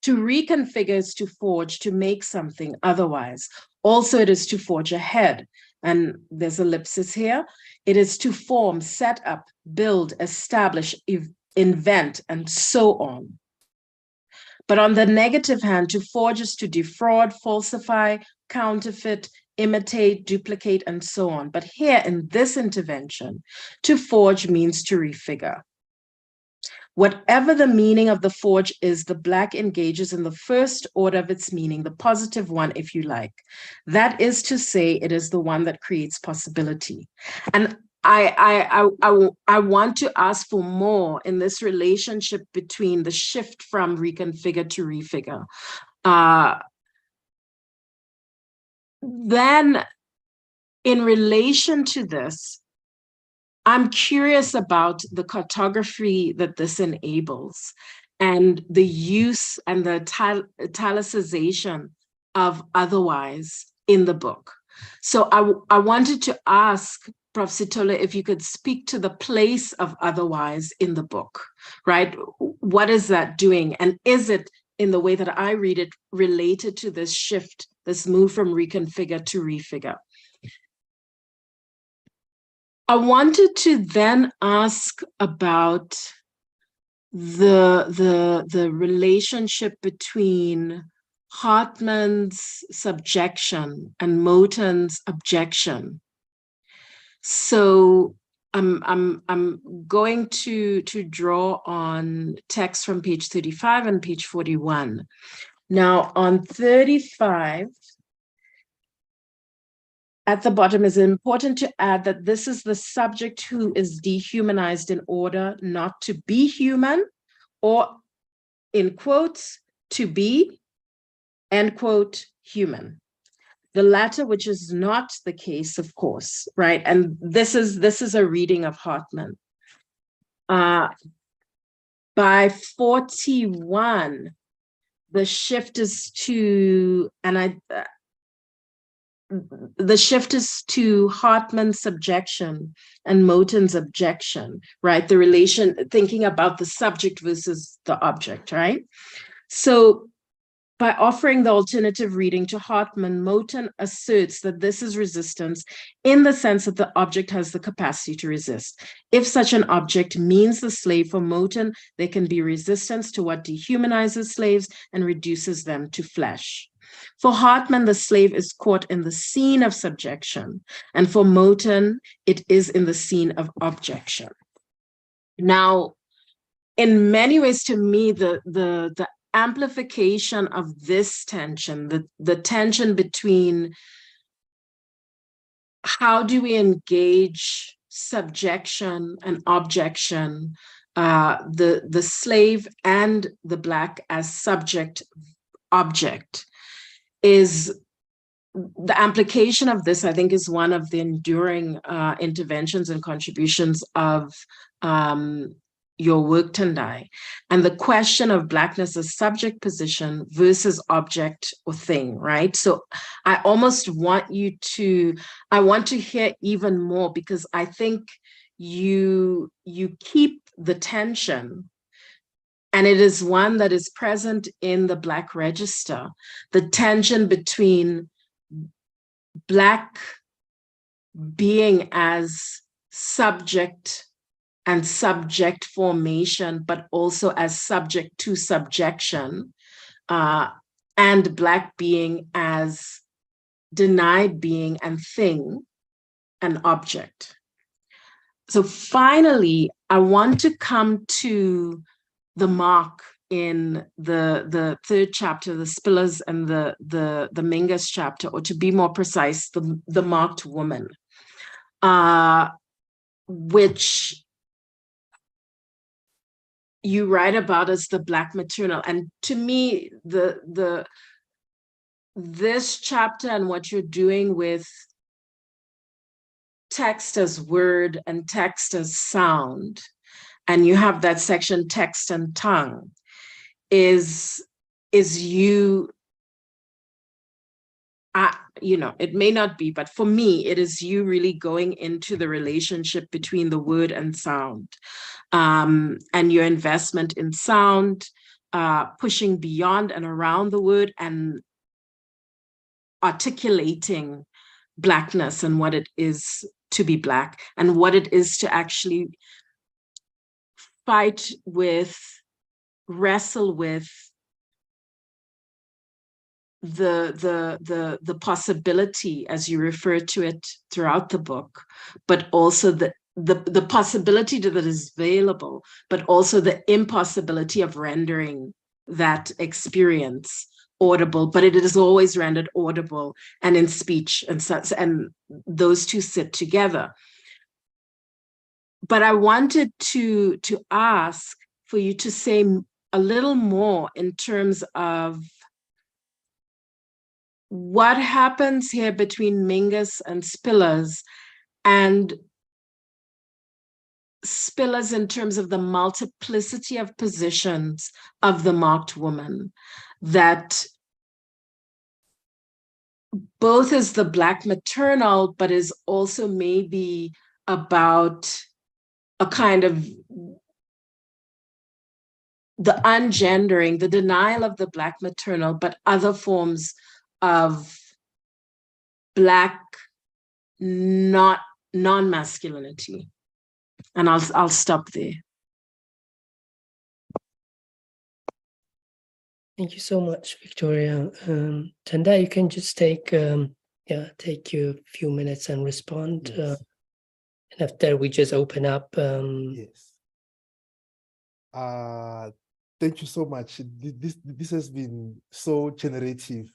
To reconfigure is to forge, to make something otherwise. Also, it is to forge ahead. And there's ellipsis here. It is to form, set up, build, establish, invent, and so on. But on the negative hand, to forge is to defraud, falsify, counterfeit, imitate, duplicate, and so on. But here in this intervention, to forge means to refigure. Whatever the meaning of the forge is, the Black engages in the first order of its meaning, the positive one, if you like. That is to say, it is the one that creates possibility. And I want to ask for more in this relationship between the shift from reconfigure to refigure. Then, in relation to this, I'm curious about the cartography that this enables and the use and the italicization of otherwise in the book. So I wanted to ask Prof. Sithole if you could speak to the place of otherwise in the book, right? What is that doing? And is it, in the way that I read it, related to this shift, this move from reconfigure to refigure? I wanted to then ask about the relationship between Hartman's subjection and Moten's objection. So I'm going to draw on text from page 35 and page 41. Now on 35, at the bottom, is important to add that this is the subject who is dehumanized in order not to be human, or in quotes, to be, end quote, human. The latter, which is not the case, of course, right? And this is a reading of Hartman. By 41, the shift is to, the shift is to Hartman's subjection and Moten's objection, right? The relation, thinking about the subject versus the object, right? So by offering the alternative reading to Hartman, Moten asserts that this is resistance in the sense that the object has the capacity to resist. If such an object means the slave for Moten, there can be resistance to what dehumanizes slaves and reduces them to flesh. For Hartman, the slave is caught in the scene of subjection, and for Moten, it is in the scene of objection. Now, in many ways, to me, the amplification of this tension, the tension between how do we engage subjection and objection, the slave and the Black as subject object, is the implication of this, I think, is one of the enduring interventions and contributions of your work, Tendai, and the question of Blackness as subject position versus object or thing, right? So I almost want you to, I want to hear even more, because I think you keep the tension, and it is one that is present in the Black Register, the tension between Black being as subject and subject formation, but also as subject to subjection, and Black being as denied being and thing, an object. So finally, I want to come to the mark in the third chapter, the Spillers and the Mingus chapter, or to be more precise, the marked woman, which you write about as the Black maternal. And to me, this chapter and what you're doing with text as word and text as sound, and you have that section text and tongue, is you, you know, it may not be, but for me, it is you really going into the relationship between the word and sound, and your investment in sound, pushing beyond and around the word and articulating Blackness and what it is to be Black and what it is to actually fight with, wrestle with the possibility, as you refer to it throughout the book, but also the possibility that is available, but also the impossibility of rendering that experience audible, but it is always rendered audible and in speech, and such, and those two sit together. But I wanted to ask for you to say a little more in terms of what happens here between Mingus and Spillers, and Spillers in terms of the multiplicity of positions of the marked woman, that both is the Black maternal, but is also maybe about a kind of the ungendering, the denial of the Black maternal, but other forms of Black non-masculinity. And I'll stop there. Thank you so much, Victoria. Tendai, you can just take you a few minutes and respond. Yes. And after we just open up. Yes. Thank you so much. This has been so generative.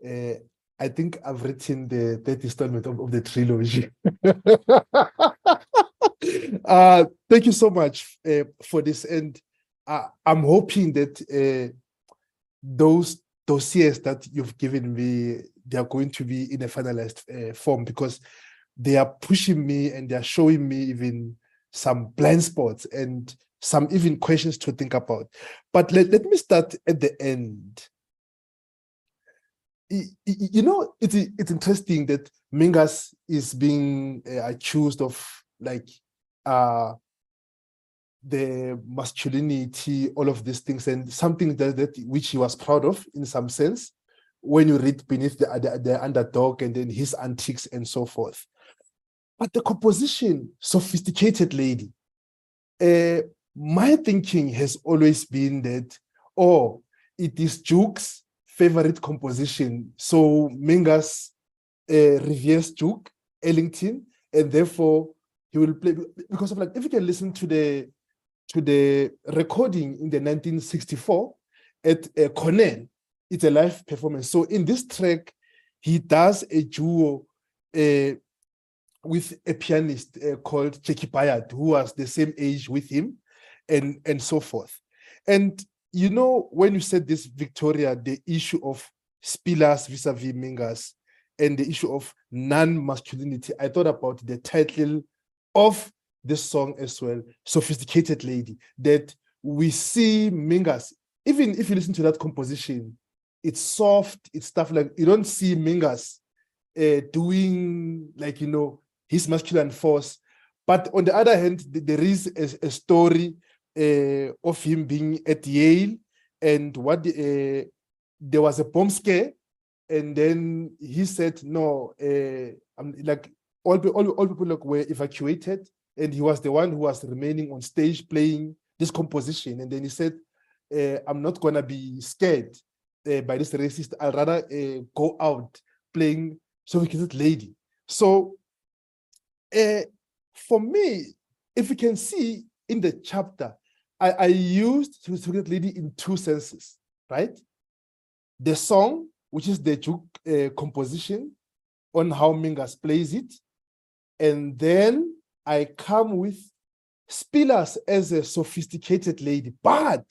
I think I've written the third installment of the trilogy. Thank you so much for this. And I'm hoping that those dossiers that you've given me, they are going to be in a finalized form, because they are pushing me and they are showing me even some blind spots and some even questions to think about. But let me start at the end. You know, it's interesting that Mingus is being accused of like the masculinity, all of these things, and something that which he was proud of in some sense, when you read beneath the underdog and then his antics and so forth. But the composition, sophisticated lady, my thinking has always been that, oh, it is Duke's favorite composition. So Mingus reveres Duke Ellington, and therefore he will play, because of like, if you can listen to the recording in the 1964 at Cornell, it's a live performance. So in this track, he does a duo with a pianist called Jackie Bayard, who was the same age with him, and so forth. And you know, when you said this, Victoria, the issue of Spillers vis-a-vis Mingus and the issue of non-masculinity, I thought about the title of this song as well, Sophisticated Lady, that we see Mingus, even if you listen to that composition, it's soft, it's stuff like, you don't see Mingus doing like, you know, his masculine force. But on the other hand, there is a story of him being at Yale, and what there was a bomb scare, and then he said, no, like all people like were evacuated, and he was the one who was remaining on stage playing this composition. And then he said, I'm not gonna be scared by this racist, I'd rather go out playing sophisticated lady. So for me, if you can see in the chapter, I used sophisticated lady in two senses, right? The song, which is the juke composition on how Mingas plays it. And then I come with Spillers as a sophisticated lady, but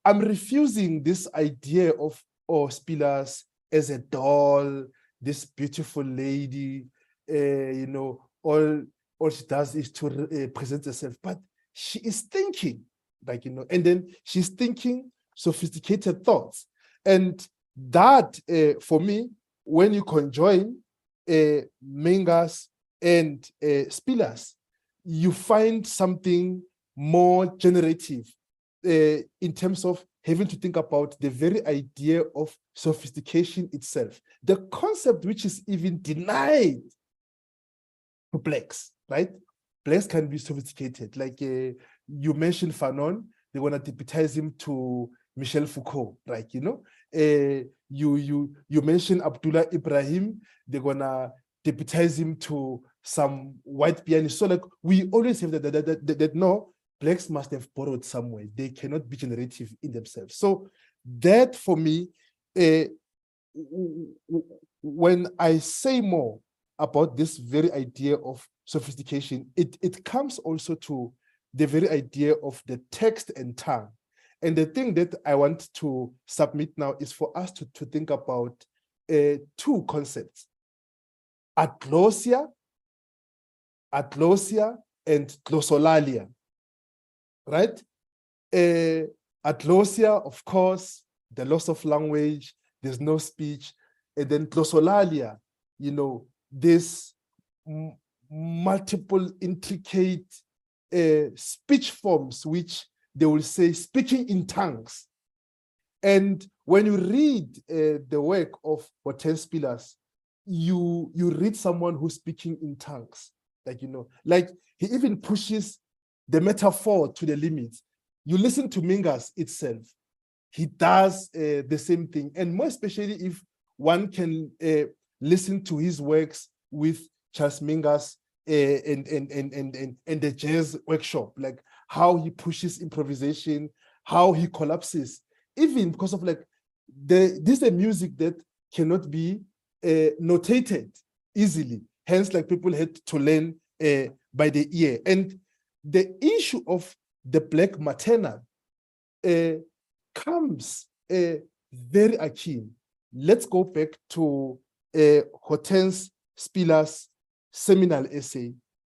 I'm refusing this idea of Spillers as a doll, this beautiful lady, you know, all she does is to present herself, but she is thinking, like, you know, and then she's thinking sophisticated thoughts. And that, for me, when you conjoin Mingas and Spillers, you find something more generative in terms of having to think about the very idea of sophistication itself. The concept which is even denied to blacks, right? Blacks can be sophisticated. Like you mentioned Fanon, they want to deputize him to Michel Foucault, right? You know, you mentioned Abdullah Ibrahim, they're gonna deputize him to some white pianist. So like we always have that no, blacks must have borrowed somewhere. They cannot be generative in themselves. So that for me, when I say more about this very idea of sophistication, it comes also to the very idea of the text and tongue. And the thing that I want to submit now is for us to think about two concepts: aglosia and glossolalia, right? Aglosia, of course, the loss of language, there's no speech. And then glossolalia, you know, this multiple intricate speech forms, which they will say speaking in tongues. And when you read the work of Hortense Spillers, you read someone who's speaking in tongues, like, you know, like he even pushes the metaphor to the limit. You listen to Mingas itself, he does the same thing. And more especially if one can listen to his works with Charles Mingas and the jazz workshop, like how he pushes improvisation, how he collapses, even because of like, this is a music that cannot be notated easily. Hence, like people had to learn by the ear. And the issue of the black maternal comes very akin. Let's go back to Hortense Spillers' seminal essay,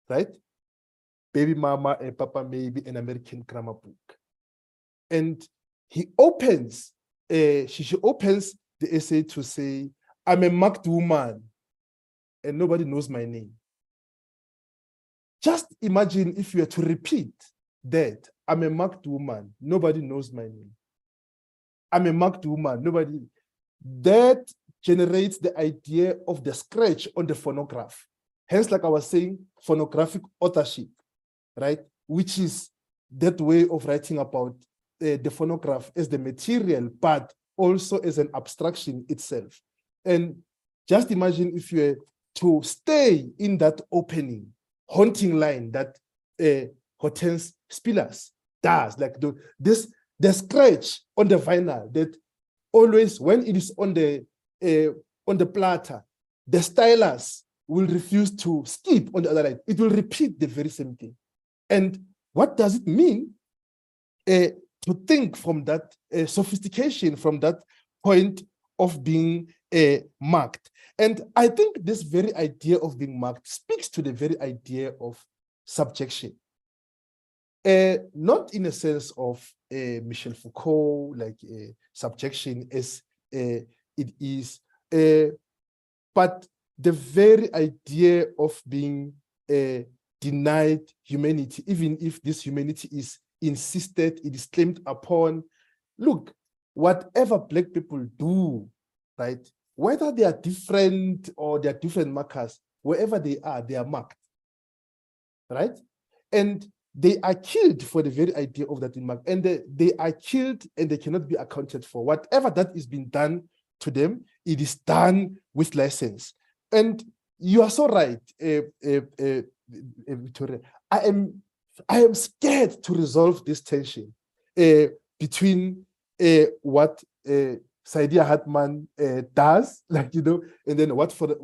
right? Baby Mama and Papa Maybe, an American grammar book. And he opens, she opens the essay to say, I'm a marked woman and nobody knows my name. Just imagine if you were to repeat that, I'm a marked woman, nobody knows my name. I'm a marked woman, nobody. That generates the idea of the scratch on the phonograph. Hence, like I was saying, phonographic authorship, right? Which is that way of writing about the phonograph as the material, but also as an abstraction itself. And just imagine if you were to stay in that opening, haunting line that Hortense Spillers does, like the scratch on the vinyl that always, when it is on the platter, the stylus will refuse to skip on the other line. It will repeat the very same thing. And what does it mean to think from that sophistication, from that point of being marked? And I think this very idea of being marked speaks to the very idea of subjection. Not in a sense of Michel Foucault, like subjection as it is, but the very idea of being denied humanity, even if this humanity is insisted, it is claimed upon. Look, whatever Black people do, right, whether they are different or they are different markers, wherever they are marked, right? And they are killed for the very idea of that mark, and they are killed and they cannot be accounted for. Whatever that is being done to them, it is done with license. And you are so right, Victoria. I am scared to resolve this tension between what Saidiya Hartman does, like, and then what Fred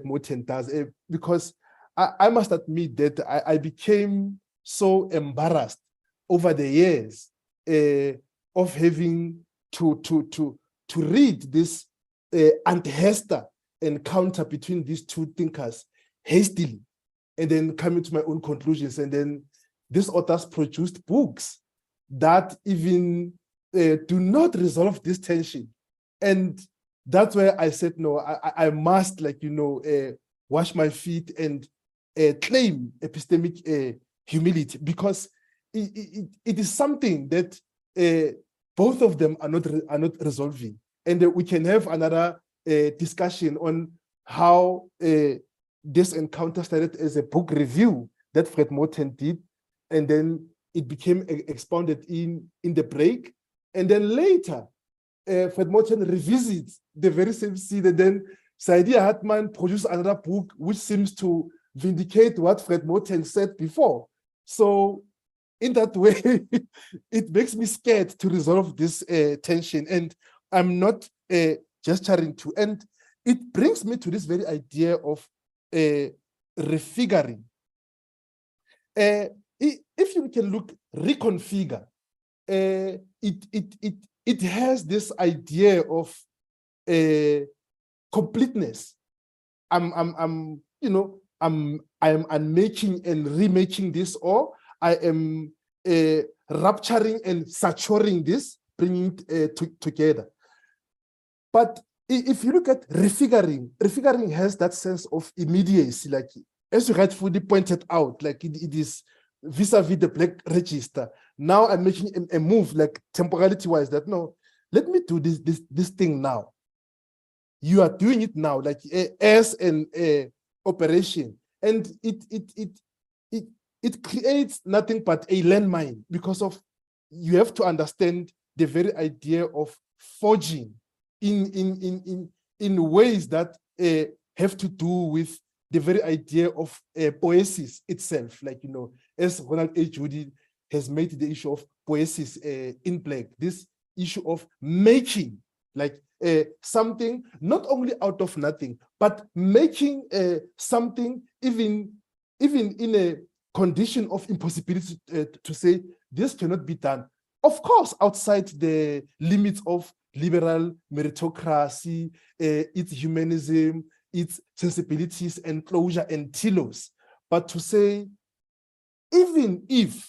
Moten does, because I must admit that I became so embarrassed over the years of having to read this anti-Hester encounter between these two thinkers hastily, and then coming to my own conclusions. And then these authors produced books that even do not resolve this tension. And that's where I said, no, I must, wash my feet and claim epistemic humility, because it is something that both of them are not resolving. And we can have another discussion on how this encounter started as a book review that Fred Moten did, and then it became expounded in the break. And then later, Fred Moten revisits the very same scene, and then Saidiya Hartman produced another book which seems to vindicate what Fred Moten said before. So in that way, it makes me scared to resolve this tension, and I'm not gesturing to. And it brings me to this very idea of refiguring. If you can look, reconfigure, it has this idea of completeness. I'm unmaking and remaking this, or I am rupturing and saturating this, bringing it together. But if you look at refiguring has that sense of immediacy, like as you rightfully pointed out, like it is vis-a-vis the Black Register. Now I'm making a move, like temporality-wise, that no, let me do this thing now. You are doing it now, like as an operation, and it creates nothing but a landmine, because of you have to understand the very idea of forging in ways that have to do with the very idea of poiesis itself, like, as Ronald A. Judy has made the issue of poiesis in Black, this issue of making, like something not only out of nothing, but making something even in a condition of impossibility to say this cannot be done. Of course, outside the limits of liberal meritocracy, its humanism, its sensibilities and closure and telos. But to say, even if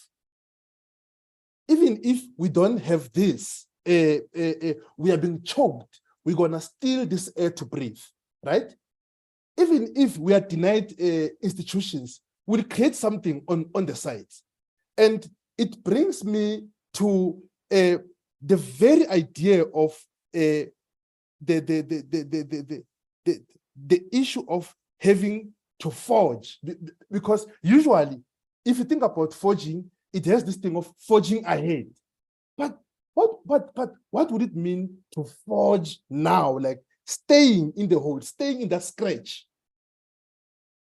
we don't have this, we are being choked, we're gonna steal this air to breathe, right? Even if we are denied institutions, we'll create something on the side. And it brings me to the very idea of the issue of having to forge, because usually, if you think about forging, it has this thing of forging ahead. But what would it mean to forge now, like staying in the hole, staying in that scratch?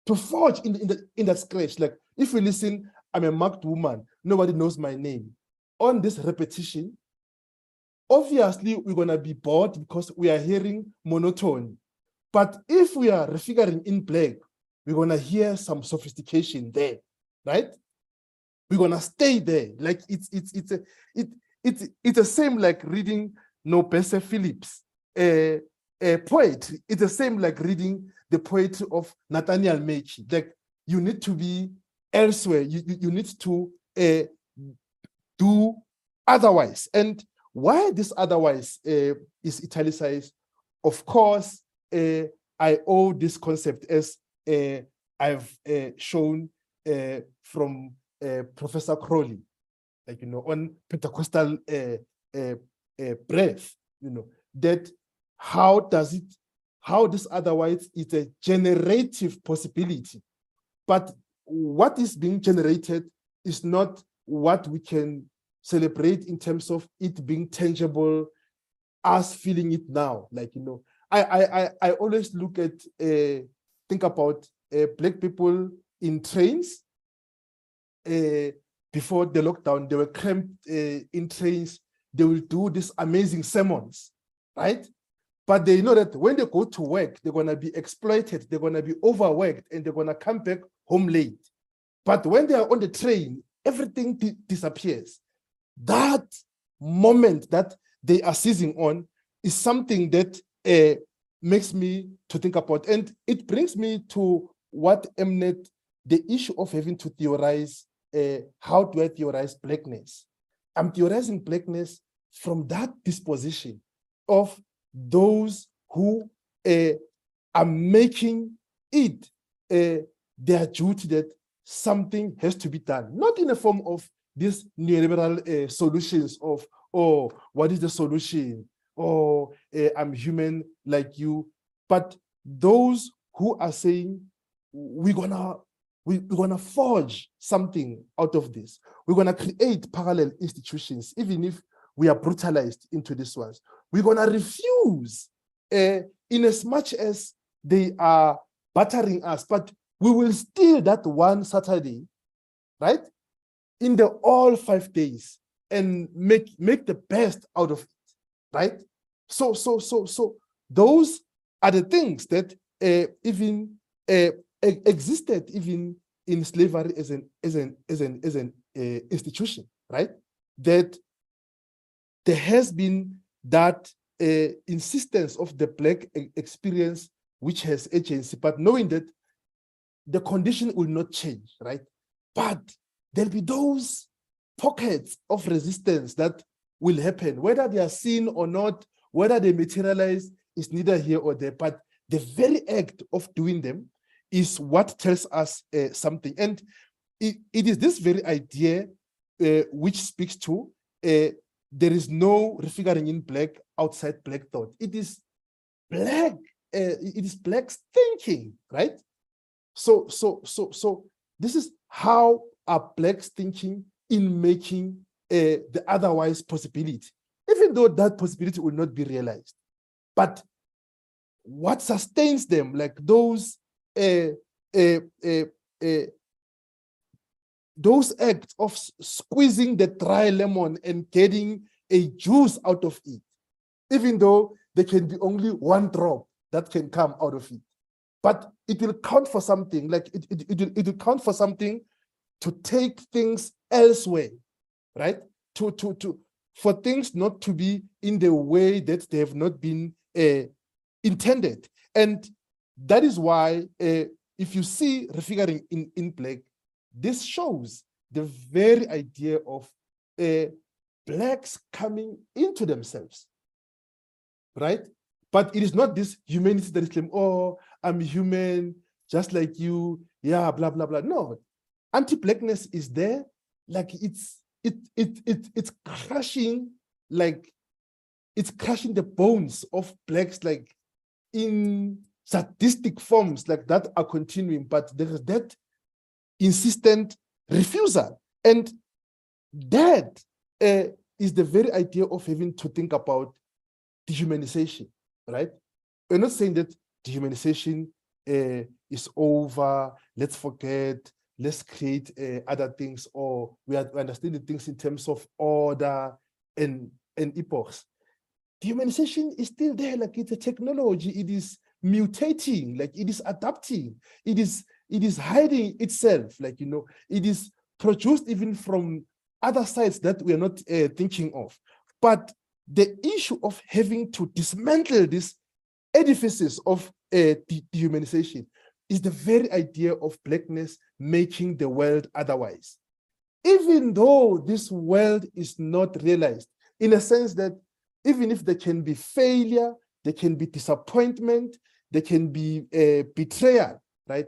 To forge in that scratch, like if we listen, I'm a marked woman, nobody knows my name. On this repetition, obviously we're gonna be bored because we are hearing monotone. But if we are refiguring in Black, we're gonna hear some sophistication there, right? We're gonna stay there. Like it's the same like reading Nobese Phillips, a poet. It's the same like reading the poetry of Nathaniel Mechi. Like you need to be elsewhere. You need to do otherwise. And why this otherwise is italicized, of course, I owe this concept, as I've shown from Professor Crowley, like, on Pentecostal breath, that how this otherwise is a generative possibility. But what is being generated is not what we can celebrate in terms of it being tangible, us feeling it now. Like, you know, I always look at, think about Black people in trains. Before the lockdown, they were cramped in trains. They will do these amazing sermons, right? But they know that when they go to work, they're going to be exploited, they're going to be overworked, and they're going to come back home late. But when they are on the train, everything disappears. That moment that they are seizing on is something that makes me to think about. And it brings me to what Mnet, the issue of having to theorize, how do I theorize Blackness? I'm theorizing Blackness from that disposition of those who are making it their duty that something has to be done, not in the form of these neoliberal solutions of, oh, what is the solution? Oh, I'm human like you. But those who are saying, we're gonna forge something out of this. We're gonna create parallel institutions, even if we are brutalized into these ones. We're gonna refuse, in as much as they are battering us, but we will steal that one Saturday, right? In the all 5 days and make the best out of it, right? So those are the things that even existed even in slavery as an institution, right? That there has been that insistence of the Black experience, which has agency, but knowing that the condition will not change, right? But there'll be those pockets of resistance that will happen, whether they are seen or not, whether they materialize is neither here or there, but the very act of doing them is what tells us something. And it is this very idea which speaks to there is no refiguring in Black outside Black thought. It is Black, it is Black's thinking, right? So this is how are Blacks thinking in making the otherwise possibility, even though that possibility will not be realized. But what sustains them, like those acts of squeezing the dry lemon and getting a juice out of it, even though there can be only one drop that can come out of it. But it will count for something, like it will count for something to take things elsewhere, right? For things not to be in the way that they have not been intended. And that is why if you see refiguring in Black, this shows the very idea of Blacks coming into themselves, right? But it is not this humanity that is claiming, oh, I'm human, just like you, yeah, blah, blah, blah. No, anti-Blackness is there, like it's crushing, like it's crushing the bones of Blacks, like in sadistic forms like that are continuing, but there is that insistent refusal. And that is the very idea of having to think about dehumanization, right? We're not saying that dehumanization is over, let's forget, let's create other things, or we are understanding things in terms of order and epochs. Dehumanization is still there, like it's a technology, it is mutating, like it is adapting, it is hiding itself, like, you know, it is produced even from other sides that we are not thinking of. But the issue of having to dismantle these edifices of dehumanization is the very idea of Blackness making the world otherwise. Even though this world is not realized, in a sense that even if there can be failure, there can be disappointment, there can be betrayal, right?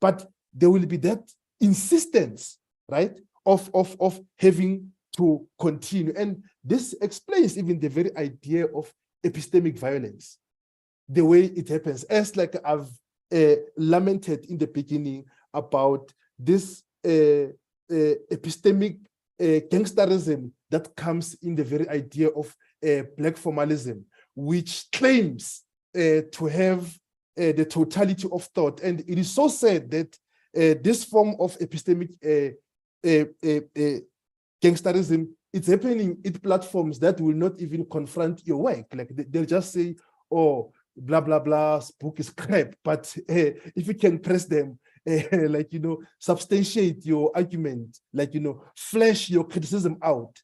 But there will be that insistence, right, of having to continue. And this explains even the very idea of epistemic violence, the way it happens. As like I've lamented in the beginning about this epistemic gangsterism that comes in the very idea of Black formalism, which claims to have the totality of thought. And it is so sad that this form of epistemic gangsterism, it's happening in platforms that will not even confront your work. Like they'll just say, oh, blah, blah, blah, book is crap. But if you can press them, like, you know, substantiate your argument, like, you know, flesh your criticism out,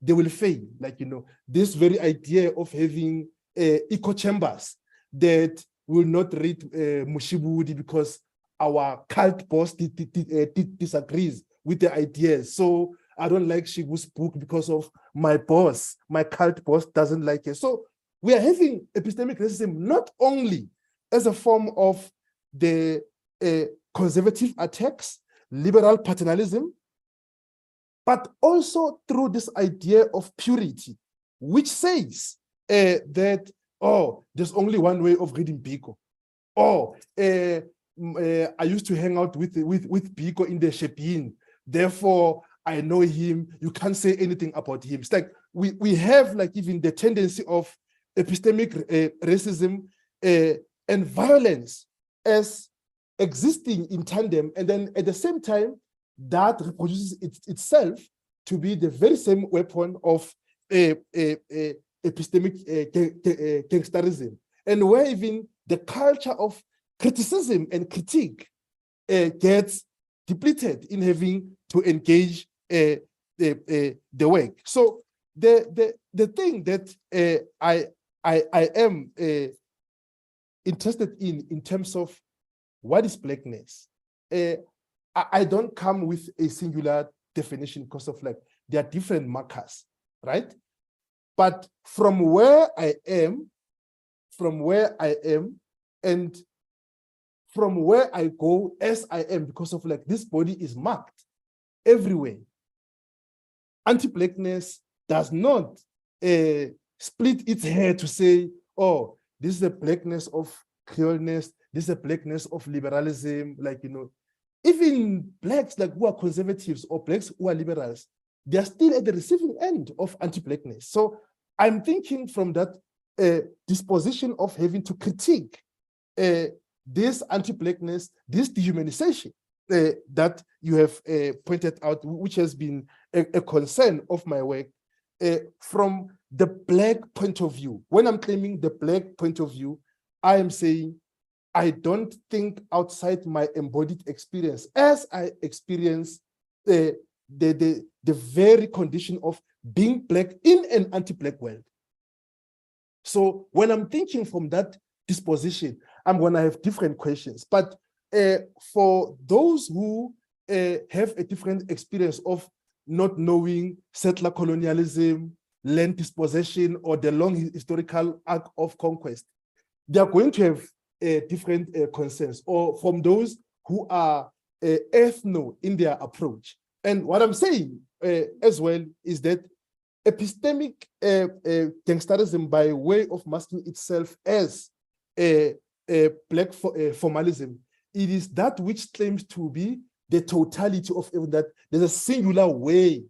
they will fail. Like, you know, this very idea of having echo chambers that will not read Mushibudi because our cult boss disagrees with the ideas. So I don't like Shibu's book because of my boss. My cult boss doesn't like it. So we are having epistemic racism not only as a form of the conservative attacks, liberal paternalism, but also through this idea of purity, which says that, oh, there's only one way of reading Biko. Oh, I used to hang out with Biko in the Shepin. Therefore, I know him. You can't say anything about him. It's like we have like even the tendency of epistemic racism and violence as existing in tandem, and then at the same time, that reproduces itself to be the very same weapon of epistemic gangsterism, and where even the culture of criticism and critique gets depleted in having to engage the work. So the thing that I am interested in terms of what is Blackness, I don't come with a singular definition because of like there are different markers, right? But from where I am, and from where I go as I am, because of like this body is marked everywhere. Anti-Blackness does not split its hair to say, oh, this is the Blackness of Creoleness, this is the Blackness of liberalism, like, you know, even Blacks like who are conservatives or Blacks who are liberals, they are still at the receiving end of anti-Blackness. So I'm thinking from that disposition of having to critique this anti-Blackness, this dehumanization that you have pointed out, which has been a concern of my work from the Black point of view. When I'm claiming the Black point of view, I am saying I don't think outside my embodied experience as I experience the very condition of being Black in an anti-Black world. So when I'm thinking from that disposition, I'm going to have different questions. But for those who have a different experience of not knowing settler colonialism, land dispossession, or the long historical arc of conquest, they are going to have different concerns, or from those who are ethno in their approach. And what I'm saying as well is that epistemic gangsterism, by way of masking itself as Black formalism, it is that which claims to be the totality of even that there's a singular way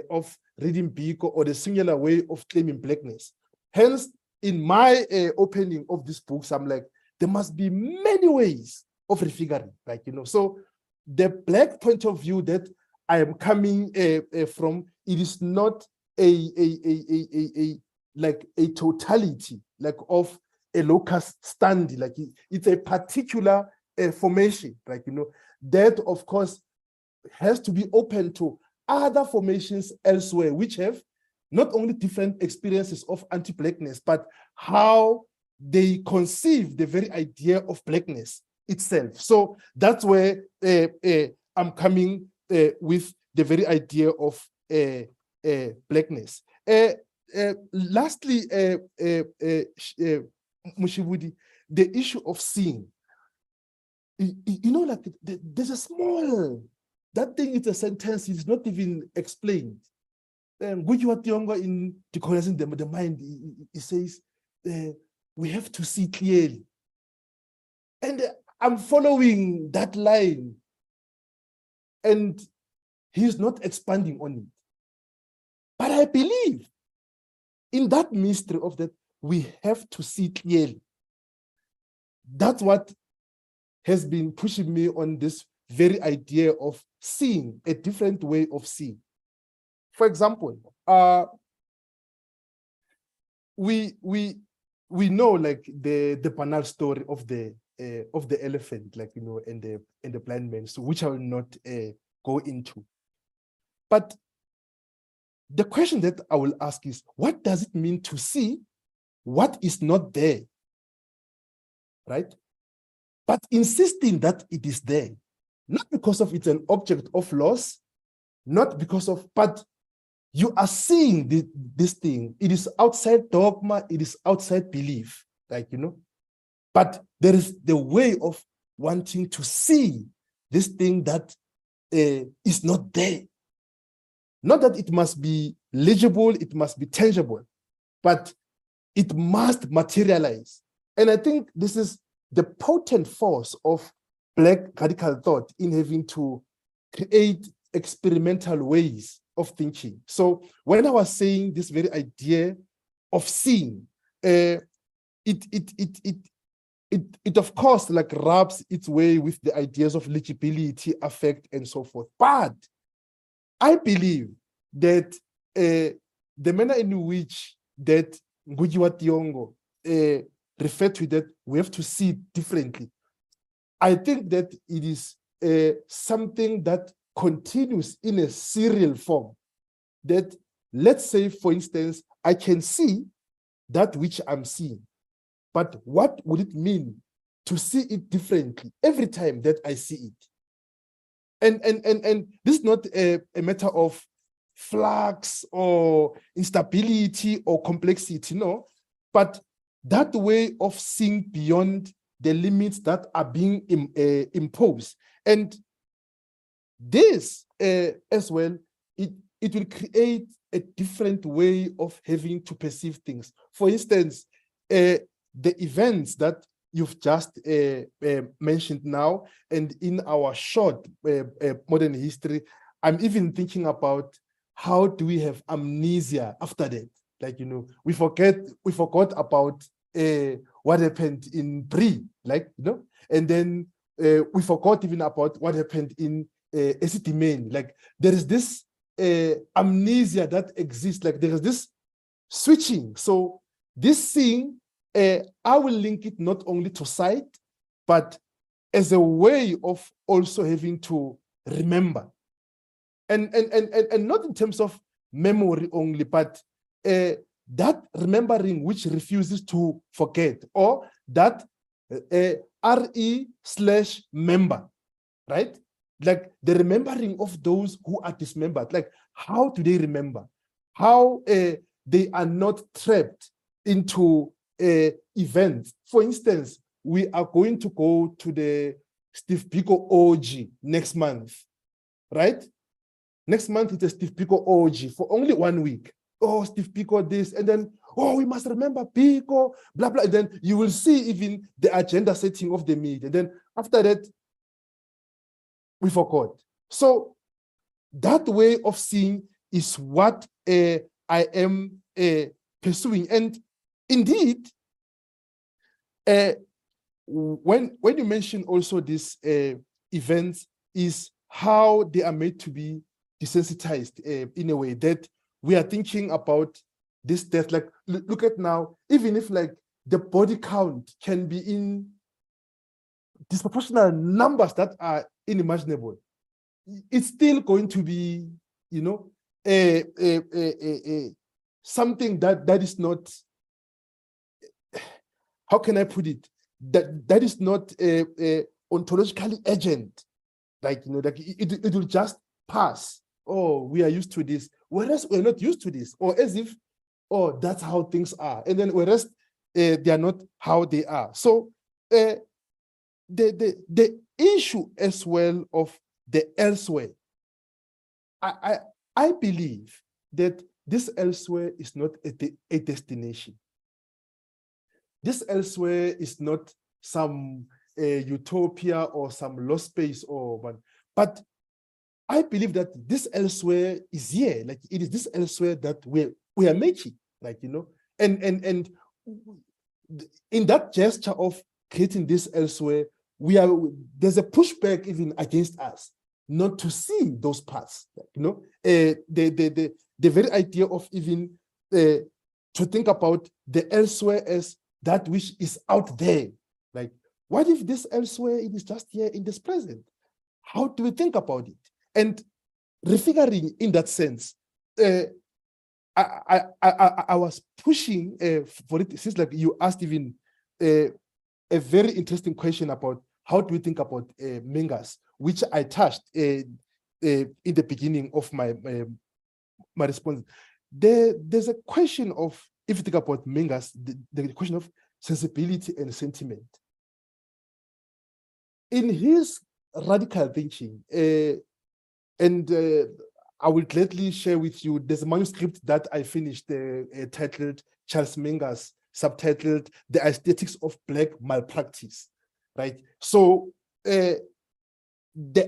of reading Biko, or the singular way of claiming Blackness. Hence, in my opening of this book, I'm like, there must be many ways of refiguring, like, you know. So the Black point of view that I am coming from, it is not like a totality, like of a locus standi, like it's a particular formation, like, you know, that of course has to be open to other formations elsewhere, which have not only different experiences of anti-Blackness, but how they conceive the very idea of Blackness itself. So that's where I'm coming with the very idea of Blackness. Lastly, Mushibudi, the issue of seeing. You know, like there's a small, that thing is a sentence, it's not even explained. Gujiwa Tiongo in Decolonizing the Mind, it says, we have to see clearly. And I'm following that line. And he is not expanding on it. But I believe in that mystery of that, we have to see clearly. That's what has been pushing me on this very idea of seeing, a different way of seeing. For example, we know like the banal story of the elephant, like, you know, and the blind man, so which I will not go into. But the question that I will ask is, what does it mean to see what is not there, right? But insisting that it is there, not because of it's an object of loss, not because of, but you are seeing this thing. It is outside dogma, it is outside belief, like, you know, but there is the way of wanting to see this thing that is not there. Not that it must be legible, it must be tangible, but it must materialize. And I think this is the potent force of Black radical thought in having to create experimental ways of thinking. So when I was saying this very idea of seeing, it of course like rubs its way with the ideas of legibility, affect, and so forth. But I believe that the manner in which that Ngugi wa Thiong'o referred to that, we have to see it differently. I think that it is something that continues in a serial form. That, let's say, for instance, I can see that which I'm seeing, but what would it mean to see it differently every time that I see it? And this is not a matter of flux or instability or complexity, no, but that way of seeing beyond the limits that are being imposed. And this as well, it will create a different way of having to perceive things. For instance, the events that you've just mentioned now, and in our short modern history, I'm even thinking about how do we have amnesia after that? Like, you know, we forgot about what happened in Brie, like, you know, and then we forgot even about what happened in Esitimeni. Like, there is this amnesia that exists, like there is this switching. So this thing, I will link it not only to sight, but as a way of also having to remember. And not in terms of memory only, but that remembering which refuses to forget, or that RE/member, right? Like the remembering of those who are dismembered. Like, how do they remember? How they are not trapped into events. For instance, we are going to go to the Steve Biko orgy next month, right? Next month, it's a Steve Biko orgy for only 1 week. Oh, Steve Biko this, and then, oh, we must remember Biko, blah, blah. And then you will see even the agenda setting of the meeting. And then after that, we forgot. So that way of seeing is what I am pursuing. And indeed, when you mention also these events, is how they are made to be desensitized in a way that we are thinking about this death. Like, look at now, even if like the body count can be in disproportionate numbers that are unimaginable, it's still going to be, you know, something that is not, how can I put it? That is not ontologically urgent. Like, you know, like it will just pass. Oh, we are used to this. Whereas we're not used to this. Or as if, oh, that's how things are. And then whereas they are not how they are. So the issue as well of the elsewhere, I believe that this elsewhere is not a destination. This elsewhere is not some utopia or some lost space, or but I believe that this elsewhere is here. Like it is this elsewhere that we are making. Like, you know, and in that gesture of creating this elsewhere, there's a pushback even against us not to see those parts. You know, the very idea of even to think about the elsewhere as that which is out there. Like, what if this elsewhere it is just here in this present? How do we think about it? And refiguring in that sense, I was pushing for it since, like, you asked even a very interesting question about how do we think about Mingas, which I touched in the beginning of my response. There's a question of, if you think about Mingas, the question of sensibility and sentiment. In his radical thinking, and I will gladly share with you, there's a manuscript that I finished titled Charles Mingas, subtitled The Aesthetics of Black Malpractice, right? So the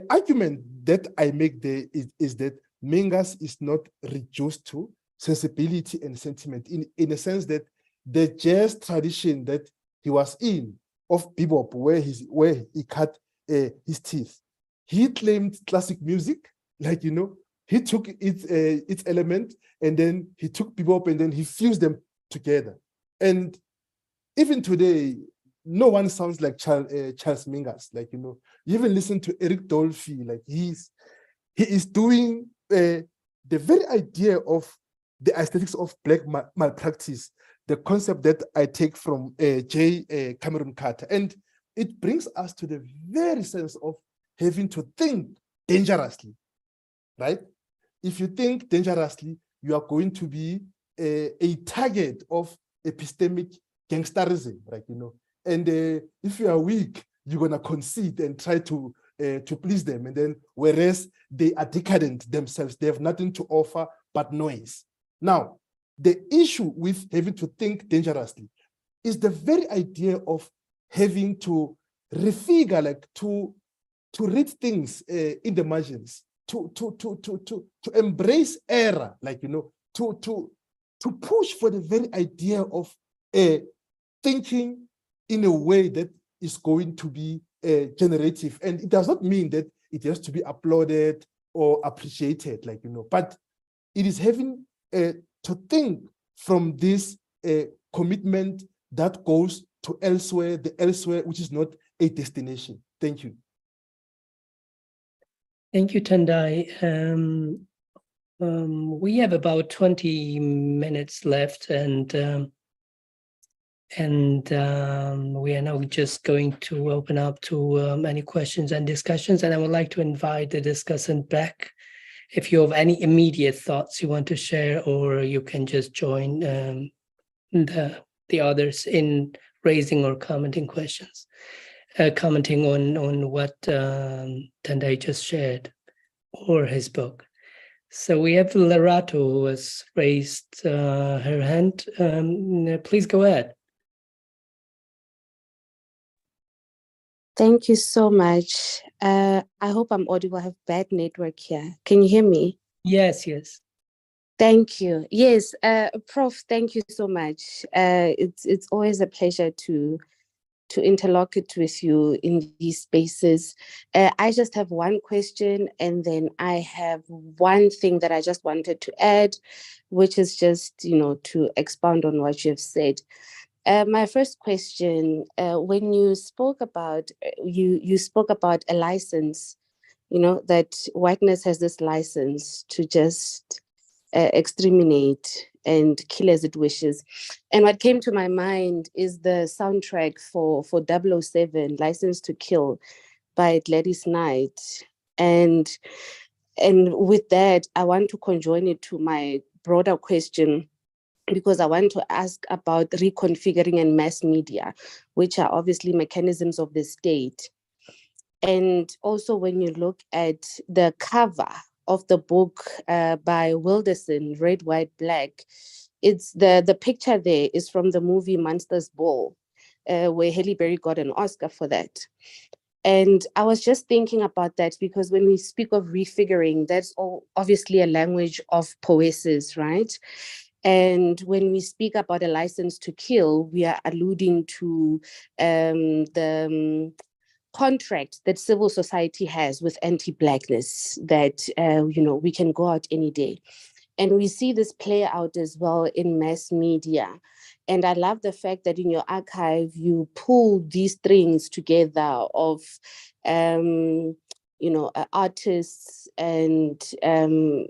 argument that I make there is that Mingas is not reduced to sensibility and sentiment in a sense that the jazz tradition that he was in of bebop, where he cut his teeth, he claimed classic music, like, you know, he took its element and then he took bebop and then he fused them together. And even today, no one sounds like Charles Mingas. Like, you know, you even listen to Eric Dolphy, like he is doing the very idea of the aesthetics of black malpractice, the concept that I take from J. Cameron Carter. And it brings us to the very sense of having to think dangerously, right? If you think dangerously, you are going to be a target of epistemic gangsterism, right? You know, and if you are weak, you're gonna concede and try to please them, and then whereas they are decadent themselves, they have nothing to offer but noise. Now, the issue with having to think dangerously is the very idea of having to refigure, like to read things in the margins, to embrace error, like, you know, to push for the very idea of thinking in a way that is going to be generative. And it does not mean that it has to be applauded or appreciated, like, you know, but it is having to think from this commitment that goes to elsewhere, the elsewhere, which is not a destination. Thank you. Thank you, Tendai. We have about 20 minutes left, and we are now just going to open up to any questions and discussions. And I would like to invite the discussant back. If you have any immediate thoughts you want to share, or you can just join the others in raising or commenting questions, commenting on what Tendai just shared or his book. So we have Lerato who has raised her hand. Please go ahead. Thank you so much. I hope I'm audible. I have bad network here. Can you hear me? Yes, yes. Thank you. Yes, Prof, thank you so much. It's always a pleasure to interlocute with you in these spaces. I just have one question, and then I have one thing that I just wanted to add, which is just, you know, to expound on what you've said. My first question, when you spoke about, you spoke about a license, you know, that whiteness has this license to just exterminate and kill as it wishes. And what came to my mind is the soundtrack for 007, License to Kill by Gladys Knight. And with that, I want to conjoin it to my broader question, because I want to ask about reconfiguring and mass media, which are obviously mechanisms of the state. And also when you look at the cover of the book by Wilderson, Red, White, Black, it's the picture there is from the movie Monsters Ball, where Halle Berry got an Oscar for that. And I was just thinking about that because when we speak of refiguring, that's all obviously a language of poesis, right? And when we speak about a license to kill, we are alluding to the contract that civil society has with anti-Blackness, that, we can go out any day. And we see this play out as well in mass media. And I love the fact that in your archive, you pull these strings together of, artists and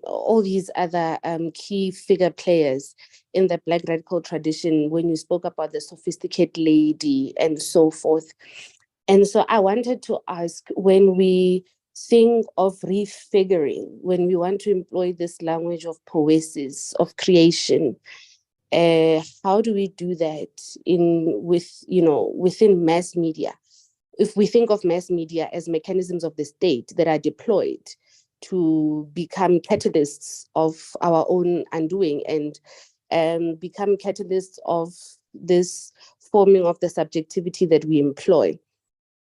all these other key figure players in the Black radical tradition when you spoke about the sophisticated lady and so forth. And so I wanted to ask, when we think of refiguring, when we want to employ this language of poesis, of creation, how do we do that within mass media? If we think of mass media as mechanisms of the state that are deployed to become catalysts of our own undoing and become catalysts of this forming of the subjectivity that we employ.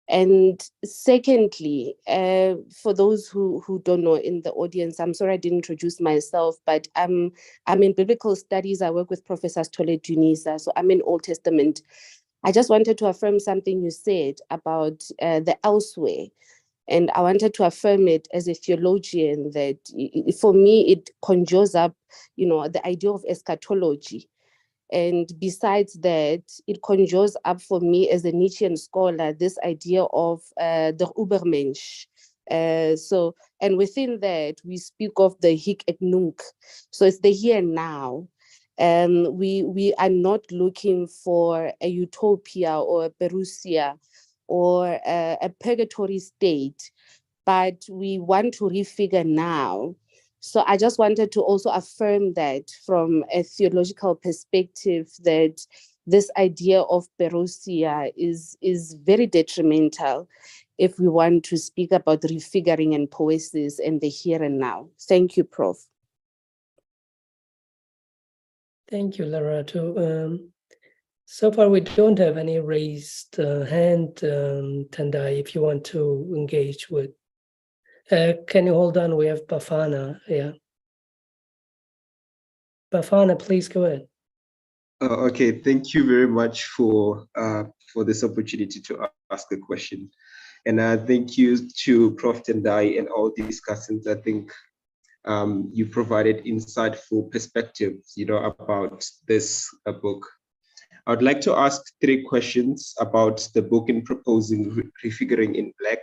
And secondly, for those who don't know in the audience, I'm sorry I didn't introduce myself, but I'm in biblical studies. I work with Professor Stole Junisa, so I'm in Old Testament. I just wanted to affirm something you said about the elsewhere. And I wanted to affirm it as a theologian that for me, it conjures up, the idea of eschatology. And besides that, it conjures up for me as a Nietzschean scholar, this idea of the Übermensch. And within that, we speak of the Hic et Nunc. So it's the here and now. We are not looking for a utopia or a Perusia or a purgatory state, but we want to refigure now. So I just wanted to also affirm that from a theological perspective, that this idea of Perusia is very detrimental if we want to speak about refiguring and poesis and the here and now. Thank you, Prof. Thank you, Lerato. So far, we don't have any raised hand, Tendai, if you want to engage with. Can you hold on? We have Bafana. Yeah. Bafana, please go ahead. Okay, thank you very much for this opportunity to ask a question. And thank you to Prof. Tendai and all discussants. I think you provided insightful perspectives, about this book. I would like to ask 3 questions about the book in proposing Refiguring in Black.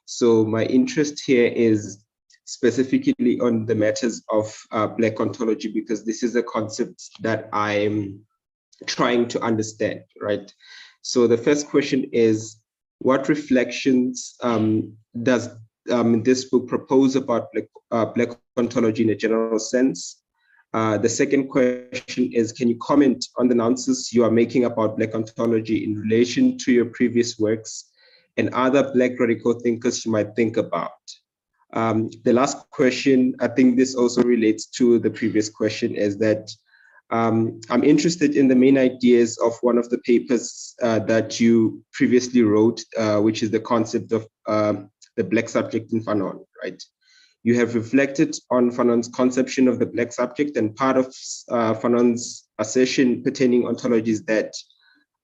So my interest here is specifically on the matters of Black ontology, because this is a concept that I'm trying to understand, right? So the first question is, what reflections does this book propose about Black ontology in a general sense? The second question is, can you comment on the nonsense you are making about Black ontology in relation to your previous works and other Black radical thinkers you might think about? The last question, I think this also relates to the previous question, is that I'm interested in the main ideas of one of the papers that you previously wrote, which is the concept of the Black subject in Fanon, right? You have reflected on Fanon's conception of the Black subject, and part of Fanon's assertion pertaining ontology is that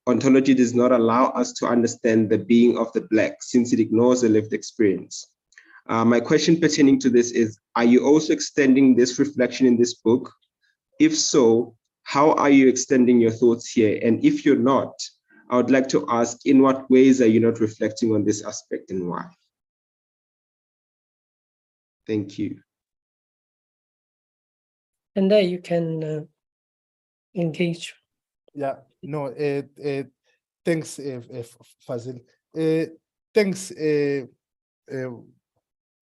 ontology does not allow us to understand the being of the Black, since it ignores a lived experience. My question pertaining to this is, are you also extending this reflection in this book? If so, how are you extending your thoughts here? And if you're not, I would like to ask, in what ways are you not reflecting on this aspect and why? Thank you. And there you can engage. Yeah, no, thanks, Fazil. Thanks,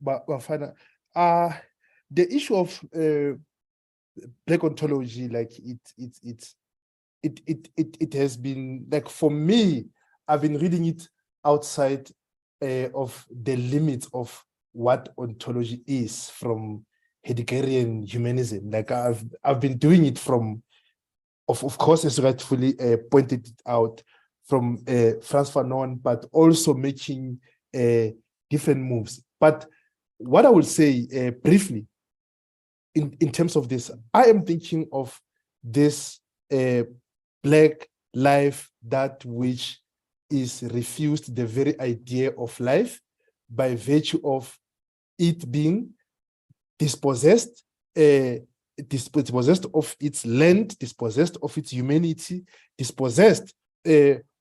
Bafana. The issue of Black ontology, like it has been, like, for me, I've been reading it outside of the limits of what ontology is from Heideggerian humanism. Like I've been doing it from, of course, as rightfully pointed it out, from Frantz Fanon, but also making different moves. But what I will say briefly in terms of this, I am thinking of this Black life, that which is refused the very idea of life by virtue of it being dispossessed, dispossessed of its land, dispossessed of its humanity, dispossessed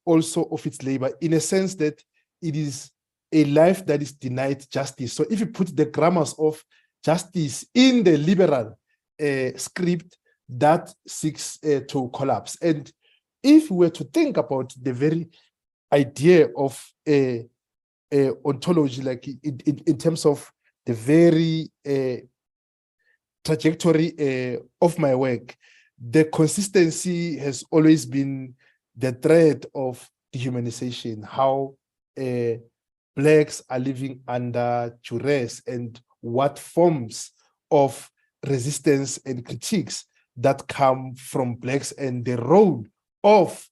also of its labor, in a sense that it is a life that is denied justice. So if you put the grammars of justice in the liberal script, that seeks to collapse. And if we were to think about the very idea of ontology, like in terms of the very trajectory of my work, the consistency has always been the thread of dehumanization, how Blacks are living under duress and what forms of resistance and critiques that come from Blacks, and the role of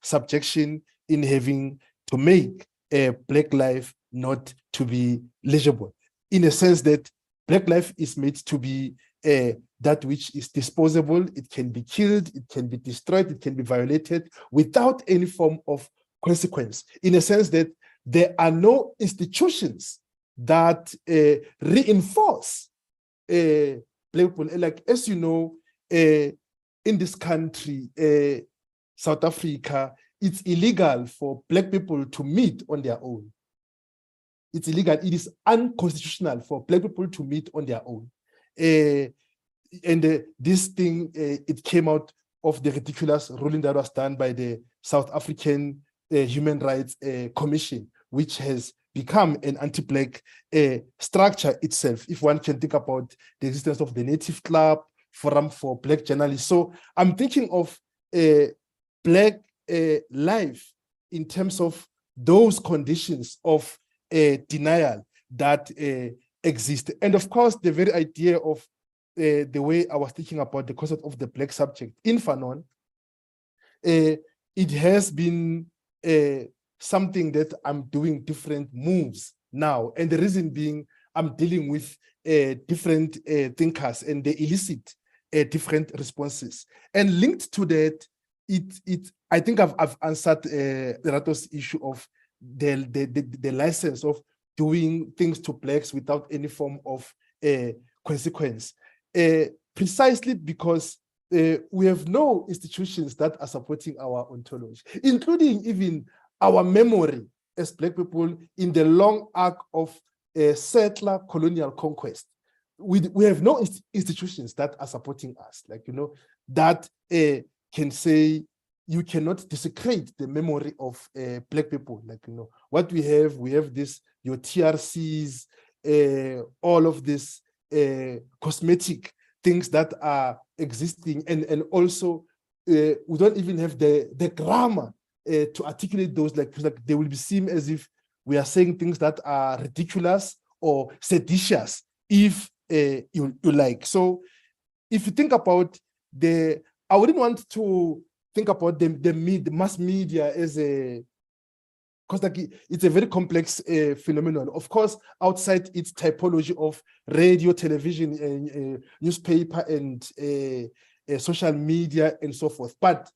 subjection in having to make a Black life not to be legible, in a sense that Black life is made to be that which is disposable. It can be killed, it can be destroyed, it can be violated without any form of consequence, in a sense that there are no institutions that reinforce Black people. Like, as you know, in this country, South Africa, it's illegal for Black people to meet on their own. It's illegal. It is unconstitutional for Black people to meet on their own. And this thing, it came out of the ridiculous ruling that was done by the South African Human Rights Commission, which has become an anti-Black structure itself. If one can think about the existence of the Native Club, Forum for Black Journalists. So I'm thinking of Black life in terms of those conditions of denial that exist. And of course, the very idea of the way I was thinking about the concept of the Black subject in Fanon, it has been something that I'm doing different moves now. And the reason being, I'm dealing with different thinkers, and they elicit different responses. And linked to that, I think I've answered Rato's issue of the license of doing things to Blacks without any form of consequence, precisely because we have no institutions that are supporting our ontology, including even our memory as Black people in the long arc of settler colonial conquest. We have no institutions that are supporting us, like, you know, that can say you cannot desecrate the memory of Black people. Like, you know, what we have this, your TRCs, all of this cosmetic things that are existing, and also we don't even have the grammar to articulate those. Like they will be seen as if we are saying things that are ridiculous or seditious, if you like. So if you think about I wouldn't want to think about the mass media as because like it's a very complex phenomenon. Of course, outside its typology of radio, television, and newspaper, and social media, and so forth. But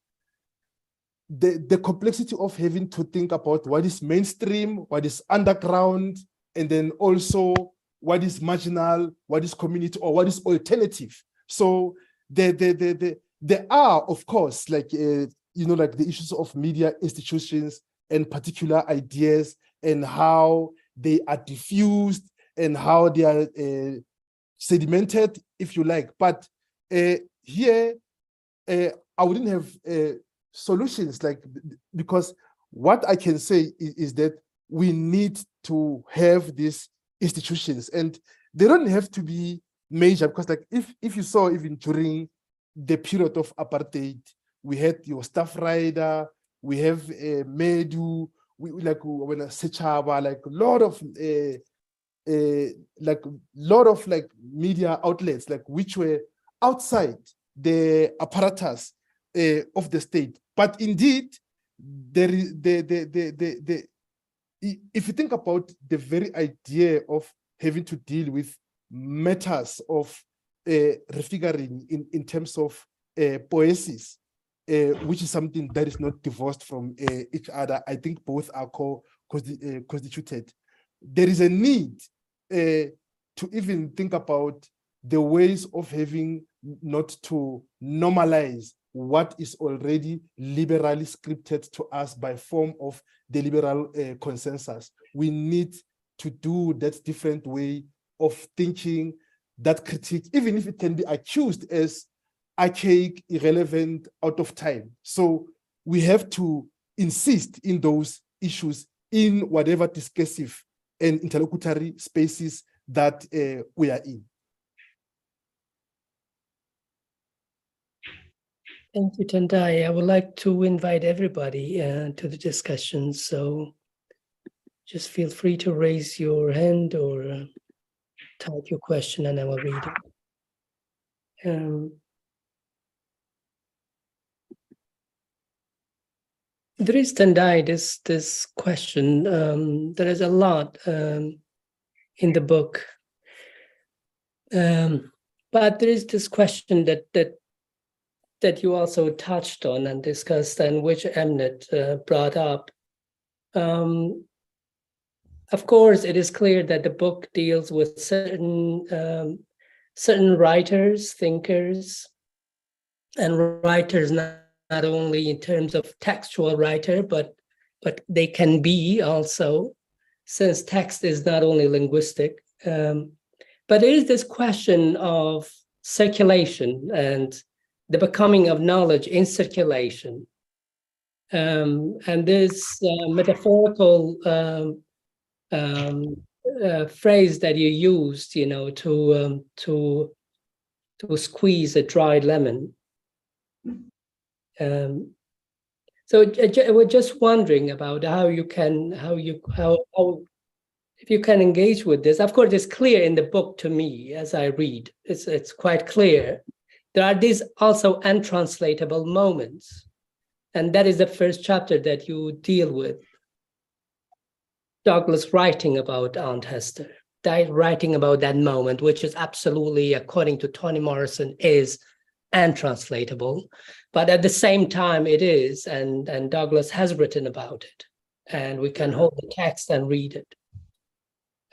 the complexity of having to think about what is mainstream, what is underground, and then also what is marginal, what is community, or what is alternative. So there are, of course, like like the issues of media institutions and particular ideas, and how they are diffused and how they are sedimented, if you like. But here, I wouldn't have solutions, like, because what I can say is that we need to have these institutions, and they don't have to be major, because like if you saw even during the period of apartheid, we had your Staff Rider, we have Medu, we like when Sechaba, like a lot of like media outlets, like which were outside the apparatus of the state. But indeed, there is if you think about the very idea of having to deal with matters of refiguring in terms of poiesis, which is something that is not divorced from each other, I think both are constituted. There is a need to even think about the ways of having not to normalize what is already liberally scripted to us by form of the liberal consensus. We need to do that different way of thinking, that critique, even if it can be accused as archaic, irrelevant, out of time. So we have to insist in those issues in whatever discursive and interlocutory spaces that we are in. Thank you, Tendai. I would like to invite everybody to the discussion. So just feel free to raise your hand or type your question and I will read it. There is, Tendai, this question. There is a lot in the book. But there is this question that you also touched on and discussed, and which Emnet brought up. Of course, it is clear that the book deals with certain writers, thinkers, and writers not only in terms of textual writer, but they can be also, since text is not only linguistic. But there is this question of circulation and the becoming of knowledge in circulation. And this metaphorical phrase that you used, to squeeze a dried lemon. So we're just wondering about how if you can engage with this. Of course, it's clear in the book to me as I read. It's quite clear. There are these also untranslatable moments, and that is the first chapter that you deal with. Douglas writing about Aunt Hester, writing about that moment, which is absolutely, according to Toni Morrison, is untranslatable, but at the same time it is, and Douglas has written about it, and we can hold the text and read it.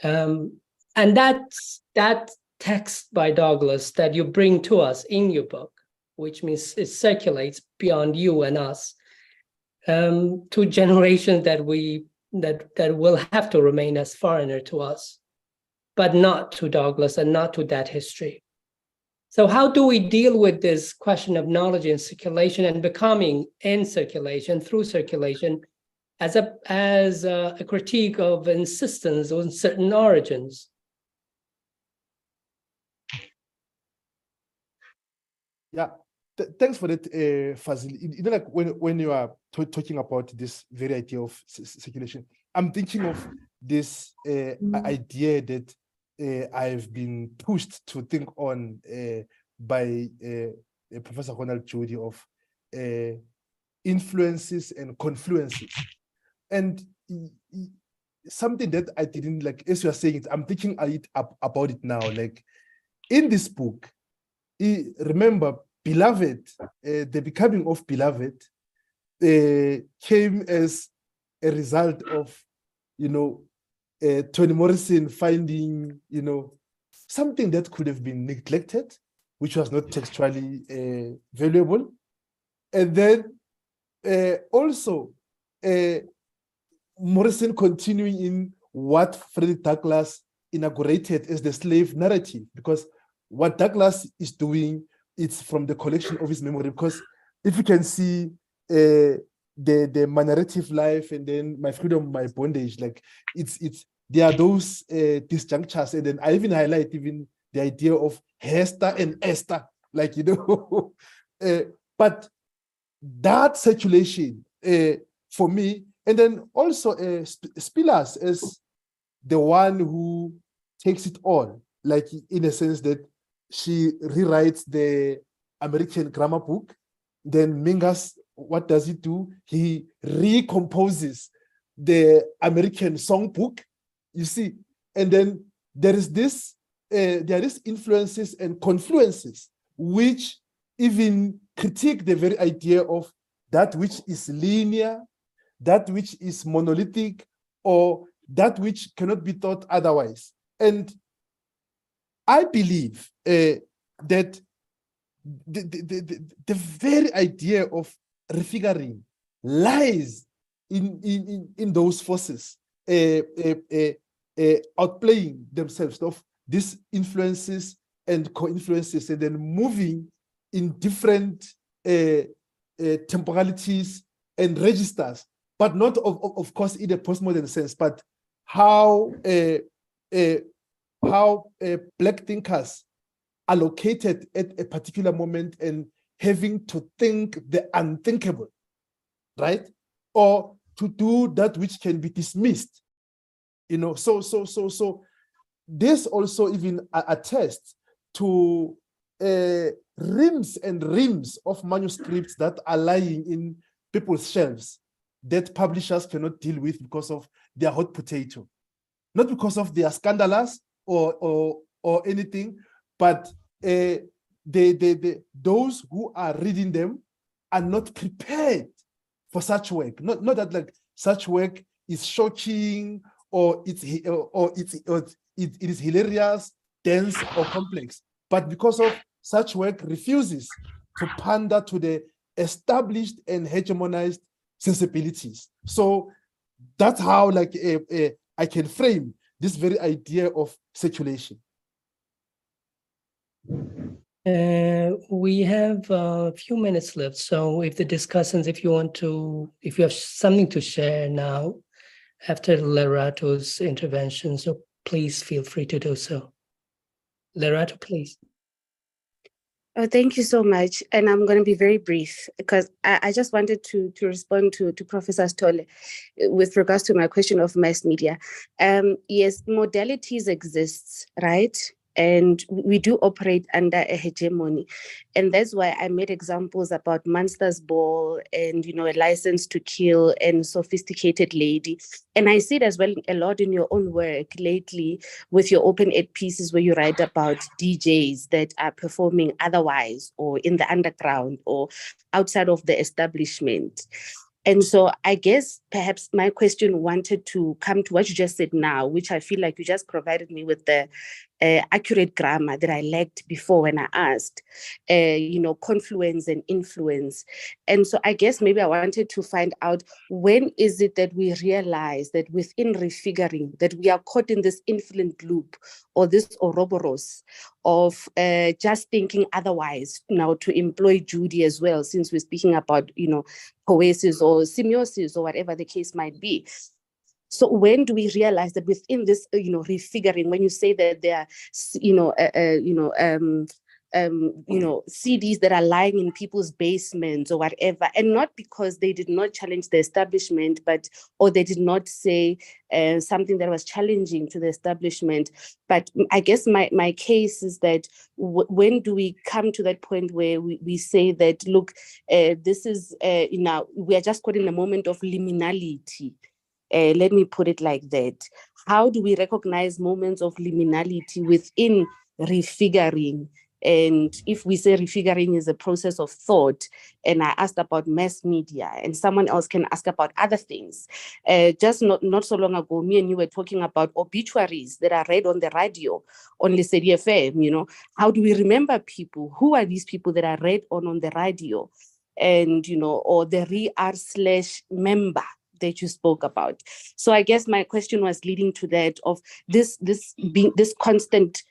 And that text by Douglas that you bring to us in your book, which means it circulates beyond you and us, to generations that will have to remain as foreigner to us, but not to Douglas and not to that history. So how do we deal with this question of knowledge in circulation and becoming in circulation, through circulation, as a critique of insistence on certain origins? Yeah, thanks for that, Fazil. Like when you are talking about this very idea of circulation, I'm thinking of this idea that I've been pushed to think on by Professor Ronald Jody of influences and confluences. And something that I didn't like, as you are saying it, I'm thinking about it now. Like in this book, remember, Beloved, the becoming of Beloved came as a result of, Toni Morrison finding, something that could have been neglected, which was not textually valuable. And then also Morrison continuing in what Frederick Douglass inaugurated as the slave narrative, because what Douglass is doing, it's from the collection of his memory. Because if you can see my narrative life and then my freedom, my bondage, like there are those disjunctures, and then I even highlight even the idea of Hester and Esther, like but that circulation for me, and then also Spillers as the one who takes it on, like in a sense that she rewrites the American grammar book. Then Mingus, what does he do? He recomposes the American songbook, you see, and then there is influences and confluences which even critique the very idea of that which is linear, that which is monolithic, or that which cannot be thought otherwise. And I believe that the very idea of refiguring lies in those forces outplaying themselves of these influences and co-influences, and then moving in different temporalities and registers, but not of course in a postmodern sense, but how Black thinkers are located at a particular moment and having to think the unthinkable, right? Or to do that which can be dismissed, you know. So this also even attests to reams and reams of manuscripts that are lying in people's shelves that publishers cannot deal with because of their hot potato, not because of their scandalous or anything, but those who are reading them are not prepared for such work. Not that like such work is shocking or it is hilarious, dense, or complex, but because of such work refuses to pander to the established and hegemonized sensibilities. So that's how like I can frame this very idea of circulation. We have a few minutes left, so if the discussants, if you have something to share now after Lerato's intervention, so please feel free to do so. Lerato, please. Oh, thank you so much. And I'm going to be very brief because I just wanted to respond to Professor Stolle with regards to my question of mass media. Yes, modalities exists, right? And we do operate under a hegemony. And that's why I made examples about Monsters Ball and, A License to Kill and Sophisticated Lady. And I see it as well a lot in your own work lately with your open-ed pieces where you write about DJs that are performing otherwise or in the underground or outside of the establishment. And so I guess perhaps my question wanted to come to what you just said now, which I feel like you just provided me with the accurate grammar that I lacked before when I asked, confluence and influence. And so I guess maybe I wanted to find out, when is it that we realize that within refiguring that we are caught in this infinite loop or this Ouroboros of just thinking otherwise, now to employ Judy as well, since we're speaking about, poesis or semiosis or whatever the case might be. So when do we realize that within this, refiguring, when you say that there are, CDs that are lying in people's basements or whatever, and not because they did not challenge the establishment, or they did not say something that was challenging to the establishment. But I guess my case is that when do we come to that point where we say that, look, this is, we are just caught in a moment of liminality. Let me put it like that. How do we recognize moments of liminality within refiguring? And if we say refiguring is a process of thought, and I asked about mass media, and someone else can ask about other things. Just not so long ago, me and you were talking about obituaries that are read on the radio, on Lesedi FM, How do we remember people? Who are these people that are read on the radio? And, or the re-r/member that you spoke about. So I guess my question was leading to that, of this constant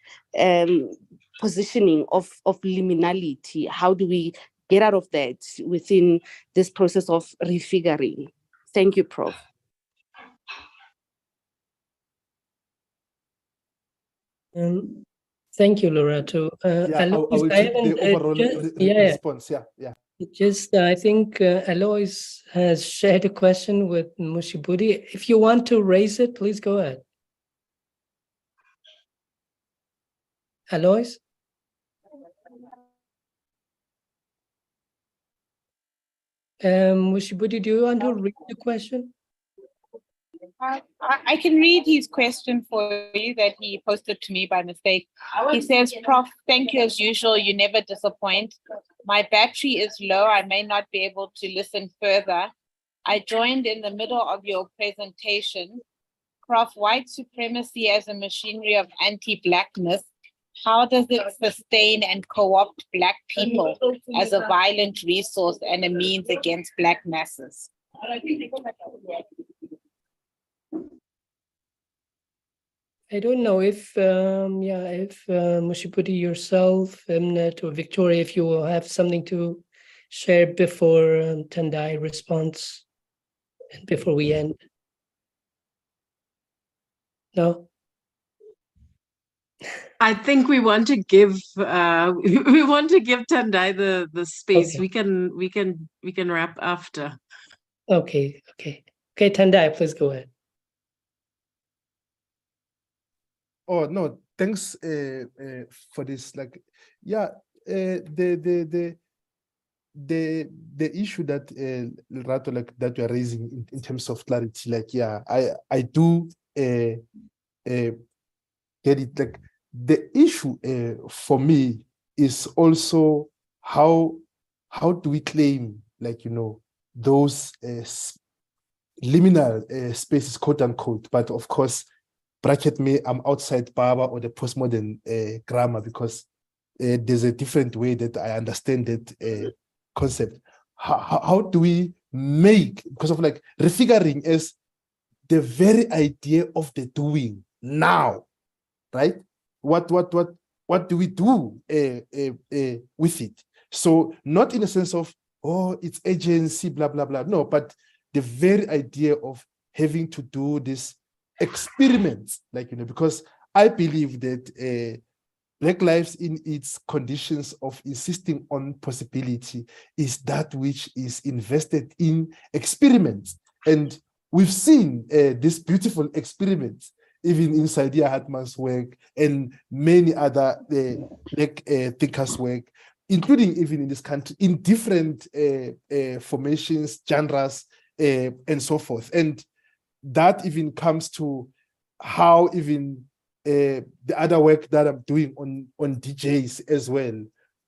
positioning of liminality. How do we get out of that within this process of refiguring? Thank you, Prof. Thank you, Lorato. I will take the overall response. Yeah. I think Alois has shared a question with Mushibudi. If you want to raise it, please go ahead. Alois? Mushibudi, do you want to read the question? I can read his question for you that he posted to me by mistake. He says, Prof, thank you as usual. You never disappoint. My battery is low. I may not be able to listen further. I joined in the middle of your presentation. Prof, white supremacy as a machinery of anti-Blackness, how does it sustain and co-opt Black people as a violent resource and a means against Black masses? I don't know if, Mushipudi, yourself, Mnet, or Victoria, if you will have something to share before Tendai responds and before we end. No? I think we want to give Tendai the space. Okay. We can wrap after. Okay, Tendai, please go ahead. Oh no, thanks for this. Like, yeah, the issue that Rato, like that you are raising in terms of clarity, like, yeah, I do get it. Like, the issue for me is also how do we claim, like, you know, those liminal spaces, quote unquote, but of course, bracket me, I'm outside Baba or the postmodern grammar, because there's a different way that I understand that concept. How do we make, because of like refiguring is the very idea of the doing now, right? What do we do with it? So not in a sense of, oh, it's agency, blah, blah, blah. No, but the very idea of having to do this experiments, like, you know, because I believe that Black lives in its conditions of insisting on possibility is that which is invested in experiments. And we've seen these beautiful experiments, even in Saidiya Hartman's work and many other Black thinkers' work, including even in this country, in different formations, genres, and so forth. And that even comes to how even the other work that I'm doing on DJs as well.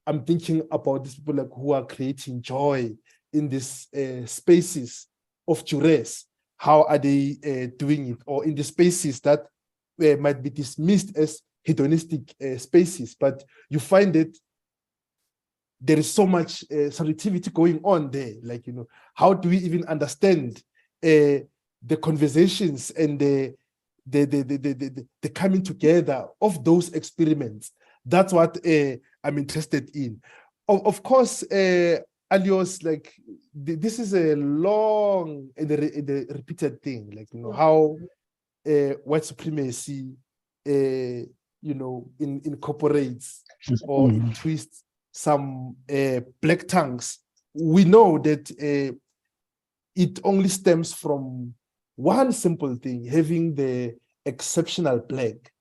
I'm thinking about these people like who are creating joy in these spaces of duress. How are they doing it? Or in the spaces that might be dismissed as hedonistic spaces, but you find that there is so much subjectivity going on there. Like, you know, how do we even understand the conversations and the coming together of those experiments? That's what I'm interested in. Of course, Alios, like this is a long and a repeated thing. Like, you know, how white supremacy, you know, incorporates or twists some Black tongues. We know that it only stems from one simple thing: having the exceptional Black,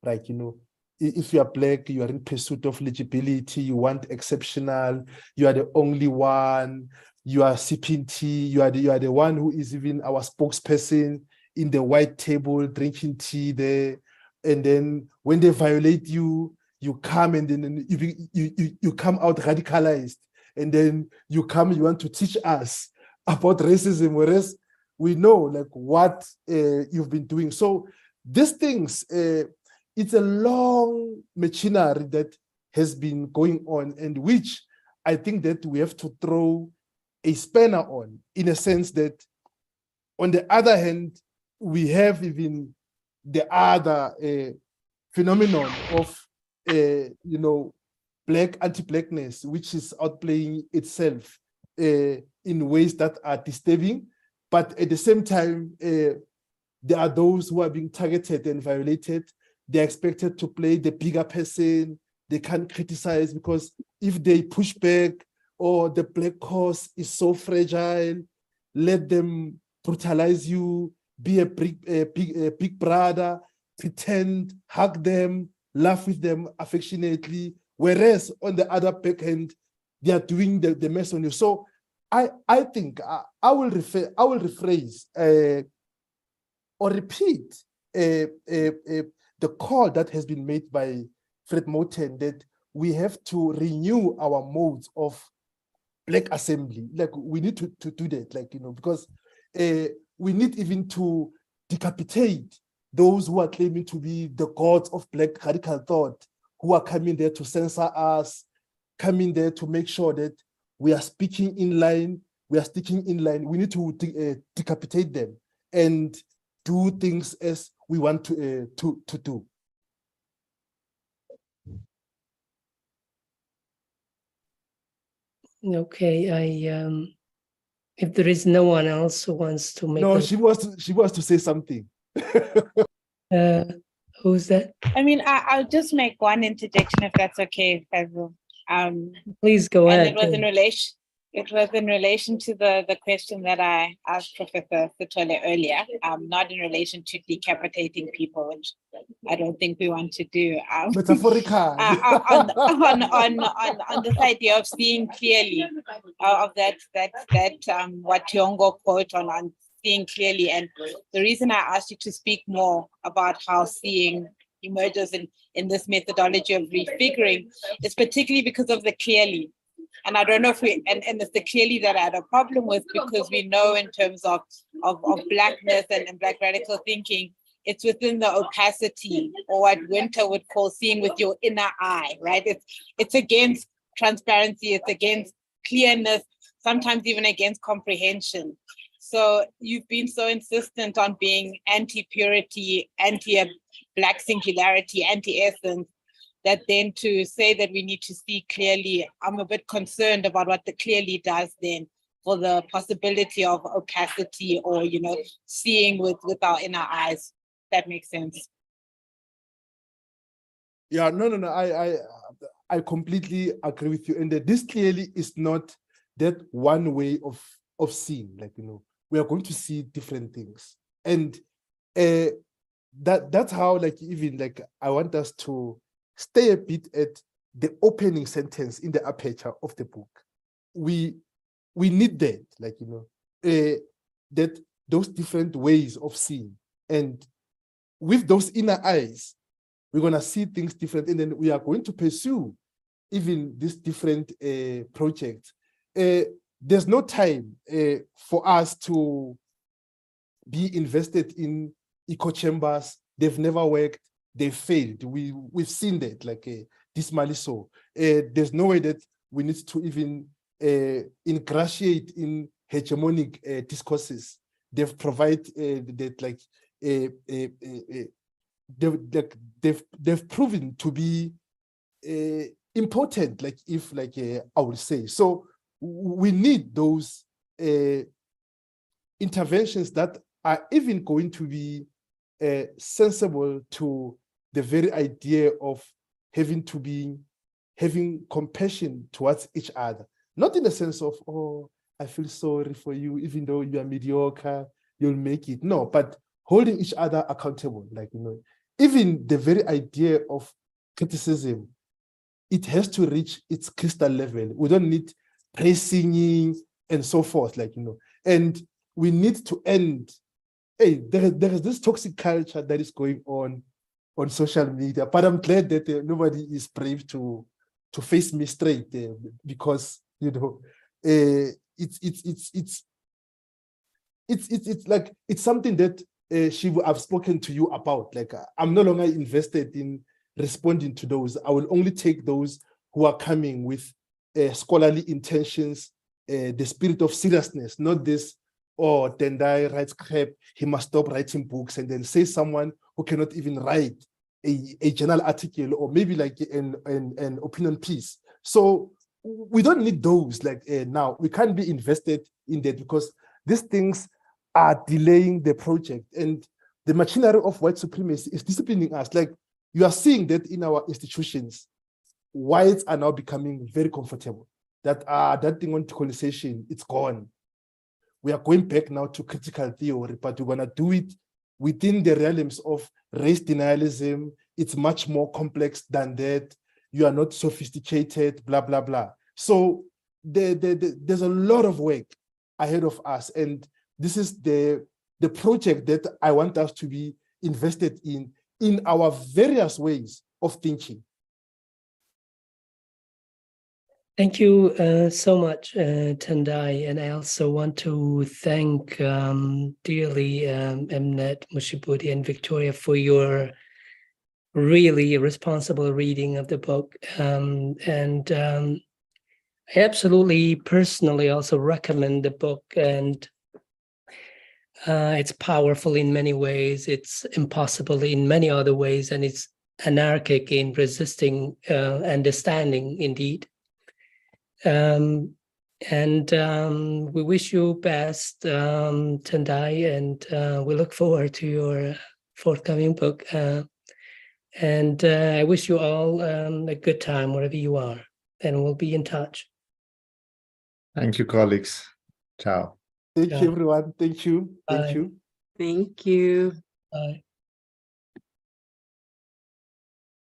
right? You know, if you are Black, you are in pursuit of legibility, you want exceptional, you are the only one, you are sipping tea, you are the one who is even our spokesperson in the white table drinking tea there. And then when they violate you, you come and then you come out radicalized, and then you want to teach us about racism, whereas we know like what you've been doing. So these things, it's a long machinery that has been going on, and which I think that we have to throw a spanner on, in a sense that on the other hand, we have even the other phenomenon of you know, Black anti-Blackness, which is outplaying itself in ways that are disturbing, but at the same time, there are those who are being targeted and violated. They're expected to play the bigger person. They can't criticize because if they push back or the Black cause is so fragile, let them brutalize you, be a big brother, pretend, hug them, laugh with them affectionately, whereas on the other back end, they are doing the mess on you. So I think I will rephrase or repeat the call that has been made by Fred Moten that we have to renew our modes of Black assembly. Like we need to do that, like, because we need even to decapitate those who are claiming to be the gods of Black radical thought, who are coming there to censor us, coming there to make sure that we are speaking in line, we are sticking in line. We need to decapitate them and do things as we want to do. Okay, if there is no one else who wants to make No, she wants to say something. Who's that? I mean, I'll just make one interjection if that's okay, Fazil. Please go and ahead. it was in relation to the question that I asked Professor Sithole earlier, not in relation to decapitating people, which I don't think we want to do. Metaphorical. On this idea of seeing clearly, of that what Tiongo quote on seeing clearly. And the reason I asked you to speak more about how seeing emerges in this methodology of refiguring is particularly because of the clearly. And I don't know if and it's the clearly that I had a problem with, because we know in terms of Blackness and Black radical thinking, it's within the opacity, or what Winter would call seeing with your inner eye, right? It's against transparency, it's against clearness, sometimes even against comprehension. So you've been so insistent on being anti-purity, anti-Black singularity, anti-essence, that then to say that we need to see clearly, I'm a bit concerned about what the clearly does then for the possibility of opacity or, seeing with our inner eyes. That makes sense. Yeah, no. I completely agree with you. And this clearly is not that one way of seeing, like, we are going to see different things. And that's how, like, even like, I want us to stay a bit at the opening sentence in the aperture of the book. We need that, like, that those different ways of seeing. And with those inner eyes, we're going to see things different. And then we are going to pursue even this different project. There's no time for us to be invested in echo chambers. They've never worked. They failed. We've seen that, like, dismally so. There's no way that we need to even ingratiate in hegemonic discourses. They've provided that, like, they've proven to be important, like, if, like, I would say. So we need those interventions that are even going to be sensible to the very idea of having compassion towards each other. Not in the sense of, oh, I feel sorry for you, even though you are mediocre, you'll make it. No, but holding each other accountable, like, even the very idea of criticism, it has to reach its crystal level. We don't need praise singing and so forth, like, and we need to end. Hey, there is this toxic culture that is going on social media, but I'm glad that nobody is brave to face me straight, because it's like, it's something that I've spoken to you about. Like, I'm no longer invested in responding to those. I will only take those who are coming with scholarly intentions, the spirit of seriousness, not this, oh, Tendai writes crap, he must stop writing books, and then say someone who cannot even write a journal article, or maybe like an opinion piece. So we don't need those, like, now. We can't be invested in that, because these things are delaying the project, and the machinery of white supremacy is disciplining us. Like, you are seeing that in our institutions, whites are now becoming very comfortable. That thing on decolonization, it's gone. We are going back now to critical theory, but we're gonna do it within the realms of race denialism. It's much more complex than that. You are not sophisticated, blah, blah, blah. So there's a lot of work ahead of us. And this is the the project that I want us to be invested in our various ways of thinking. Thank you so much, Tendai. And I also want to thank dearly Mnet, Mushibudi, and Victoria for your really responsible reading of the book. I absolutely personally also recommend the book, and it's powerful in many ways. It's impossible in many other ways, and it's anarchic in resisting understanding, indeed. We wish you best, Tendai, and we look forward to your forthcoming book. I wish you all a good time wherever you are, and we'll be in touch. Thank you, colleagues. Ciao. Thank Yeah. you, everyone. Thank you. Thank Bye. you. Thank you. Bye.